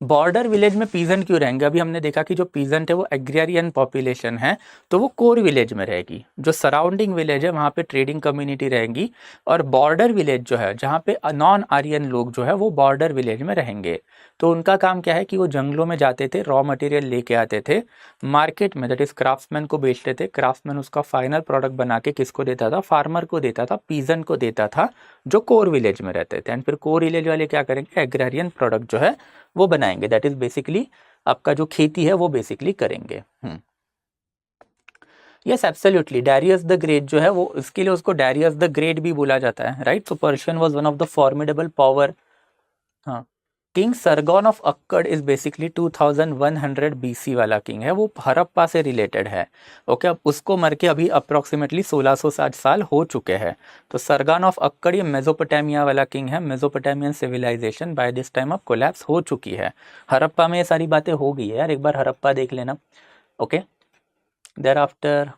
बॉर्डर विलेज में पीजेंट क्यों रहेंगे? अभी हमने देखा कि जो पीजेंट है वो एग्रेरियन पॉपुलेशन है, तो वो कोर विलेज में रहेगी। जो सराउंडिंग विलेज है वहाँ पे ट्रेडिंग कम्युनिटी रहेगी, और बॉर्डर विलेज जो है जहाँ पे नॉन आर्यन लोग जो है वो बॉर्डर विलेज में रहेंगे। तो उनका काम क्या है कि वो जंगलों में जाते थे, रॉ मटेरियल लेके आते थे, मार्केट में दैट इज क्राफ्ट्समैन को बेचते थे। क्राफ्ट्समैन उसका फाइनल प्रोडक्ट बना के किसको देता था? फार्मर को देता था, पीजेंट को देता था, जो कोर विलेज में रहते थे। एंड फिर कोर विलेज वाले क्या करेंगे? एग्रेरियन प्रोडक्ट जो है वो बनाएंगे, दैट इज बेसिकली आपका जो खेती है वो बेसिकली करेंगे। Yes absolutely, Darius the Great जो है वो, इसके लिए उसको डैरियस द ग्रेट भी बोला जाता है, right. So Persian was one of the formidable power. हाँ, king Sargon of Akkad is basically 2100 BC वाला किंग है, वो हड़प्पा से रिलेटेड है। ओके, अब उसको मर के अभी अप्रोक्सीमेटली 1660 साल हो चुके हैं। तो सरगॉन ऑफ अक्कड़ ये मेसोपोटामिया वाला किंग है। Mesopotamian civilization by this time अब कोलैप्स हो चुकी है। हड़प्पा में ये सारी बातें हो गई है यार, एक बार हड़प्पा देख लेना। Okay, thereafter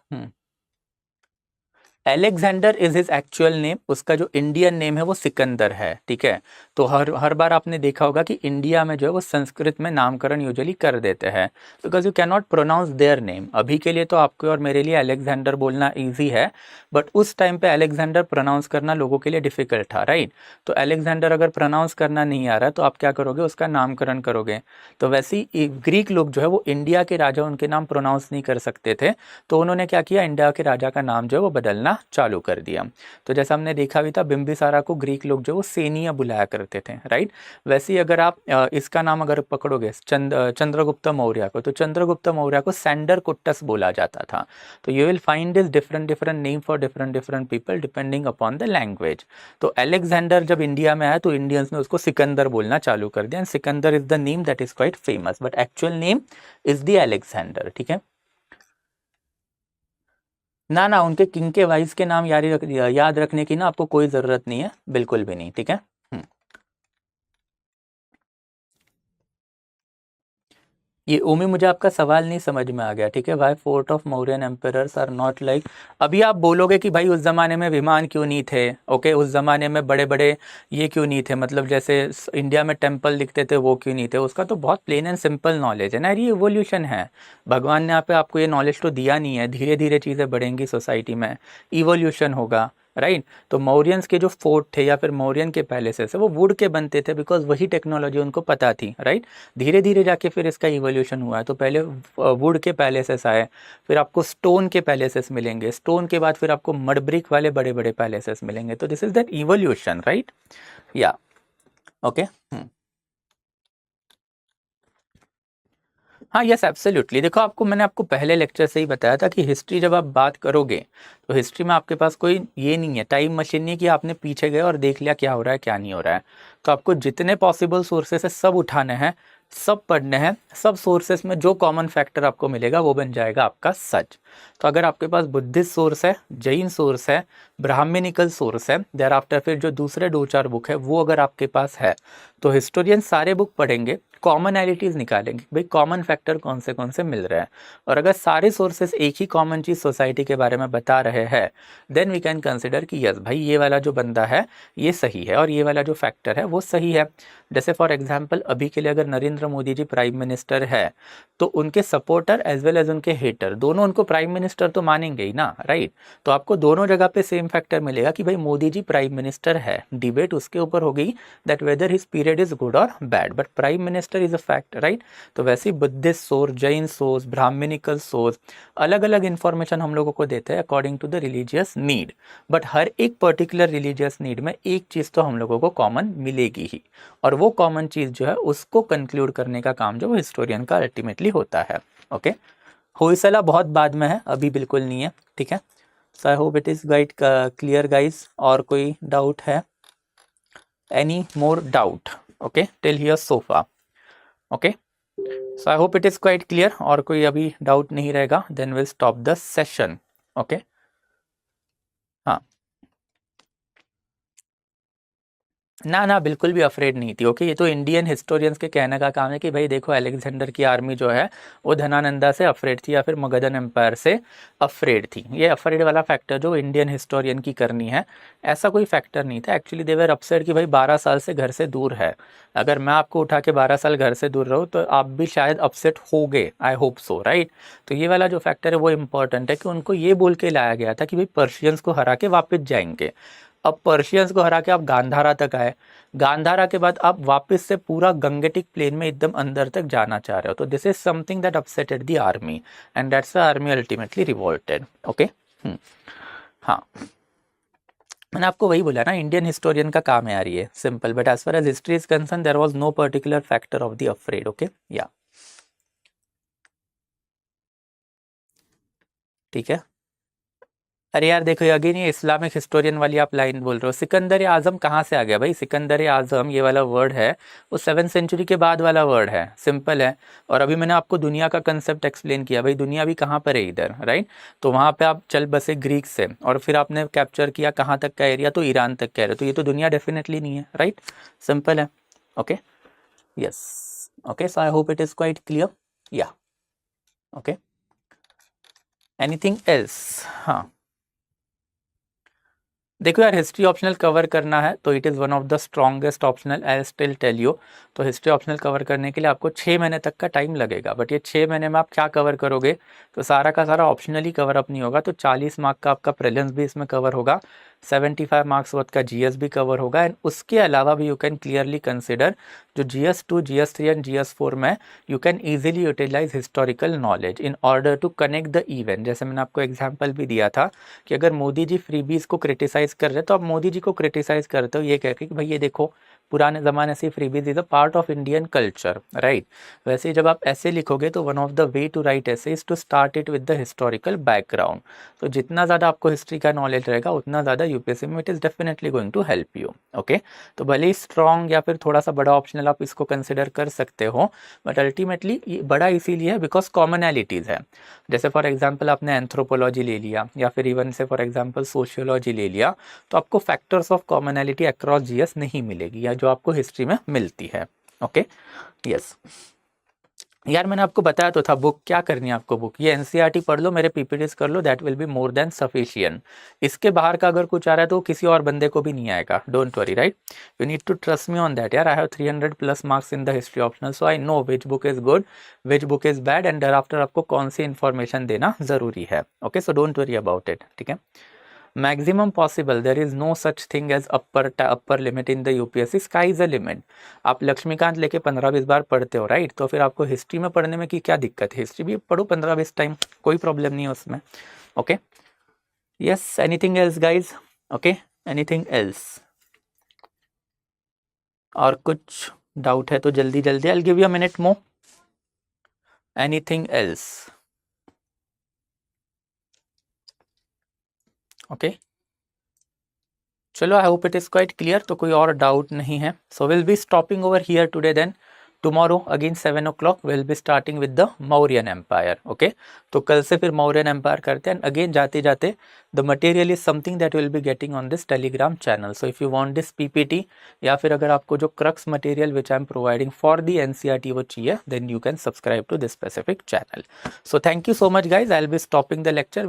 Alexander is his actual name, उसका जो इंडियन नेम है वो सिकंदर है, ठीक है। तो हर बार आपने देखा होगा कि इंडिया में जो है वो संस्कृत में नामकरण यूजुअली कर देते हैं, because you can not pronounce their name. अभी के लिए तो आपके और मेरे लिए अलेक्जेंडर बोलना ईजी है, बट उस टाइम पे अलेक्जेंडर प्रोनाउंस करना लोगों के लिए डिफिकल्ट था, राइट। तो अलेक्जेंडर अगर प्रोनाउंस करना नहीं आ रहा है तो आप क्या करोगे? उसका नामकरण करोगे। तो वैसे ही ग्रीक लोग जो है वो इंडिया के राजा उनके नाम प्रोनाउंस नहीं कर सकते थे, तो उन्होंने क्या किया? इंडिया के राजा का नाम जो है वो बदलना चालू कर दिया। तो जैसा हमने देखा भी था, बिंबिसारा को ग्रीक लोग जो वो सेनिया बुलाया करते थे, राइट। वैसे ही अगर आप इसका नाम अगर पकड़ोगे चंद्रगुप्त मौर्य को, तो चंद्रगुप्त मौर्य को सैंडर कुट्टस बोला जाता था। तो you will find this different name for different people depending upon the language. तो अलेक्जेंडर जब इंडिया में आया तो इंडियंस ने उसको सिकंदर बोलना चालू कर दिया। Sikandar is the name that is quite famous, but actual name is the Alexander, ठीक है। ना ना, उनके किंग के वाइस के नाम याद रखने की ना आपको कोई ज़रूरत नहीं है, बिल्कुल भी नहीं, ठीक है। ये ओमी मुझे आपका सवाल नहीं समझ में आ गया, ठीक है। Why fort of Mauryan emperors are not like, अभी आप बोलोगे कि भाई उस ज़माने में विमान क्यों नहीं थे, ओके, उस ज़माने में बड़े बड़े ये क्यों नहीं थे, मतलब जैसे इंडिया में टेम्पल दिखते थे वो क्यों नहीं थे, उसका तो बहुत प्लेन एंड सिंपल नॉलेज है ना, ये इवोल्यूशन है। भगवान ने यहाँ पे आपको ये नॉलेज तो दिया नहीं है, धीरे धीरे चीज़ें बढ़ेंगी सोसाइटी में, इवोल्यूशन होगा, राइट। तो मौर्यंस के जो फोर्ट थे या फिर मौर्यन के पैलेसेस है वो वुड के बनते थे, बिकॉज वही टेक्नोलॉजी उनको पता थी, राइट। धीरे धीरे जाके फिर इसका इवोल्यूशन हुआ है। तो पहले वुड के पैलेसेस आए, फिर आपको स्टोन के पैलेसेस मिलेंगे, स्टोन के बाद फिर आपको मड ब्रिक वाले बड़े बड़े पैलेसेस मिलेंगे। तो this is that evolution, right, या ओके। हाँ, यस एब्सोल्युटली। देखो आपको मैंने आपको पहले लेक्चर से ही बताया था कि हिस्ट्री जब आप बात करोगे तो हिस्ट्री में आपके पास कोई ये नहीं है, टाइम मशीन नहीं कि आपने पीछे गए और देख लिया क्या हो रहा है क्या नहीं हो रहा है। तो आपको जितने पॉसिबल सोर्सेस है सब उठाने हैं, सब पढ़ने हैं, सब सोर्सेस में जो कॉमन फैक्टर आपको मिलेगा वो बन जाएगा आपका सच। तो अगर आपके पास बुद्धिस्ट सोर्स है, जैन सोर्स है, ब्राह्मणिकल सोर्स है, देर आफ्टर फिर जो दूसरे 2-4 बुक है वो अगर आपके पास है, तो हिस्टोरियन सारे बुक पढ़ेंगे, कॉमनैलिटीज़ निकालेंगे, भाई कॉमन फैक्टर कौन से मिल रहे हैं। और अगर सारे सोर्सेस एक ही कॉमन चीज़ सोसाइटी के बारे में बता रहे हैं, देन वी कैन कंसिडर कि यस भाई ये वाला जो बंदा है ये सही है और ये वाला जो फैक्टर है वो सही है। जैसे फॉर एग्जांपल अभी के लिए अगर नरेंद्र मोदी जी प्राइम मिनिस्टर है तो उनके सपोर्टर एज वेल एज उनके हेटर दोनों उनको प्राइम मिनिस्टर तो मानेंगे ही ना, राइट। तो आपको दोनों जगह पे सेम फैक्टर मिलेगा कि भाई मोदी जी प्राइम मिनिस्टर है, डिबेट उसके ऊपर होगी that whether his period is good और bad, but prime minister is a fact, right. तो वैसे ही Buddhist source, Jain source, brahmanical source अलग अलग इंफॉर्मेशन हम लोगों को देते हैं according to the religious need, but हर एक पर्टिकुलर रिलीजियस नीड में एक चीज़ तो हम लोगों को कॉमन मिलेगी ही, और वो कॉमन चीज़ जो है उसको कंक्लूड करने का काम जो वो हिस्टोरियन का अल्टीमेटली होता है, ओके। होयसला बहुत बाद में है, अभी बिल्कुल नहीं है, ठीक है। So I hope it is quite clear guys. और कोई डाउट है? Any more doubt? Okay till here so far, okay. So I hope it is quite clear. और कोई अभी डाउट नहीं रहेगा then will stop the session, okay. हाँ, ना ना बिल्कुल भी अफ्रेड नहीं थी, ओके। ये तो इंडियन हिस्टोरियंस के कहने का काम है कि भाई देखो अलेक्जेंडर की आर्मी जो है वो धनानंदा से अफ्रेड थी या फिर मगधन एम्पायर से अफ्रेड थी। ये अफ्रेड वाला फैक्टर जो इंडियन हिस्टोरियन की करनी है, ऐसा कोई फैक्टर नहीं था। एक्चुअली दे वर अपसेट कि भाई 12 साल से घर से दूर है। अगर मैं आपको उठा के 12 साल घर से दूर रहूँ तो आप भी शायद अपसेट हो गए, आई होप सो, राइट। तो ये वाला जो फैक्टर है वो इंपॉर्टेंट है कि उनको ये बोल के लाया गया था कि भाई पर्शियंस को हरा के वापस जाएंगे। अब पर्शियंस को हरा के आप गांधारा तक आए, गांधारा के बाद आप वापस से पूरा गंगेटिक प्लेन में एकदम अंदर तक जाना चाह रहे हो, तो this is something that upsetted the army and that's the army ultimately revolted, okay. हाँ, मैंने आपको वही बोला ना, इंडियन हिस्टोरियन का काम है यार ये, simple. But as far as history is concern there was no particular factor of the afraid, okay, या ठीक है। अरे यार देखो अगेन ये इस्लामिक हिस्टोरियन वाली आप लाइन बोल रहे हो। सिकंदर आजम कहाँ से आ गया भाई? सिकंदर आजम ये वाला वर्ड है वो 7th सेंचुरी के बाद वाला वर्ड है, सिंपल है। और अभी मैंने आपको दुनिया का कंसेप्ट एक्सप्लेन किया, भाई दुनिया भी कहाँ पर है इधर, राइट। तो वहाँ पे आप चल बसे ग्रीक से और फिर आपने कैप्चर किया कहाँ तक का एरिया, तो ईरान तक कह रहे हो, तो ये तो दुनिया डेफिनेटली नहीं है, राइट, सिंपल है, okay, yes, okay. So I hope it is quite clear, या ओके। Anything else? हाँ, देखो यार हिस्ट्री ऑप्शनल कवर करना है तो it is one of the strongest optional, I still tell you. तो हिस्ट्री ऑप्शनल कवर करने के लिए आपको 6 महीने तक का टाइम लगेगा, बट ये 6 महीने में आप क्या कवर करोगे? तो सारा का सारा ऑप्शनली कवर अप नहीं होगा। तो 40 मार्क का आपका प्रीलिम्स भी इसमें कवर होगा, 75 मार्क्स वर्थ का जीएस भी कवर होगा, एंड उसके अलावा भी यू कैन क्लियरली कंसिडर जो GS2, GS3 एंड GS4 में you can easily utilize historical knowledge in order to connect the event. जैसे मैंने आपको एग्जाम्पल भी दिया था कि अगर मोदी जी फ्रीबीज को क्रिटिसाइज कर रहे हैं तो आप मोदी जी को क्रिटिसाइज करते हो ये कह के कि भाई ये देखो पुराने ज़माने से freebies is a part of Indian culture, right. वैसे ही जब आप ऐसे लिखोगे तो one of the way to write ऐसे is to start it with the historical background. तो जितना ज़्यादा आपको हिस्ट्री का नॉलेज रहेगा उतना ज़्यादा यूपीएससी में it is definitely going to help you, okay. तो भले ही स्ट्रॉन्ग या फिर थोड़ा सा बड़ा ऑप्शनल आप इसको कंसिडर कर सकते हो, बट अल्टीमेटली ये बड़ा इसीलिए है बिकॉज कॉमनैलिटीज़ है। जैसे फॉर एग्जांपल आपने एंथ्रोपोलॉजी ले लिया या फिर इवन से फॉर एग्जांपल सोशियोलॉजी ले लिया, तो आपको factors of commonality across GS नहीं मिलेगी या जो आपको हिस्ट्री में मिलती है, ओके, यस। यार मैंने आपको बताया तो था बुक क्या करनी है आपको, बुक ये एनसीईआरटी पढ़ लो, मेरे पीपीटीज कर लो, that will be more than sufficient. इसके बाहर का अगर कुछ आ रहा है तो किसी और बंदे को भी नहीं आएगा, don't worry, right. You need to trust me on that यार। I have 300 plus marks in the history optional, so I know which book is good, which book is bad, and after आपको कौन सी information देना जरूरी है। Okay, so don't worry about it, ठीक है। Maximum possible, there is no such thing as upper limit in the UPSC, sky is a limit. आप लक्ष्मीकांत लेके 15-20 बार पढ़ते हो, राइट, तो फिर आपको हिस्ट्री में पढ़ने में की क्या दिक्कत है, हिस्ट्री भी पढ़ो 15-20 टाइम, कोई प्रॉब्लम नहीं है उसमें। Okay, yes, anything else guys? Okay, anything else? और कुछ डाउट है तो जल्दी जल्दी, I will give you a minute more. Anything else? Okay, चलो, I hope it is quite clear, तो कोई और डाउट नहीं है। So will be stopping over here today, then tomorrow again 7 o'clock will be starting with the Mauryan empire. Okay, तो कल से फिर मौर्यन एम्पायर करते हैं। अगेन जाते जाते the material is something that will be getting on this Telegram channel, so if you want this PPT या फिर अगर आपको जो crux material which I am providing for the NCERT वो चाहिए, then you can subscribe to this specific channel. So thank you so much guys, I will be stopping the lecture.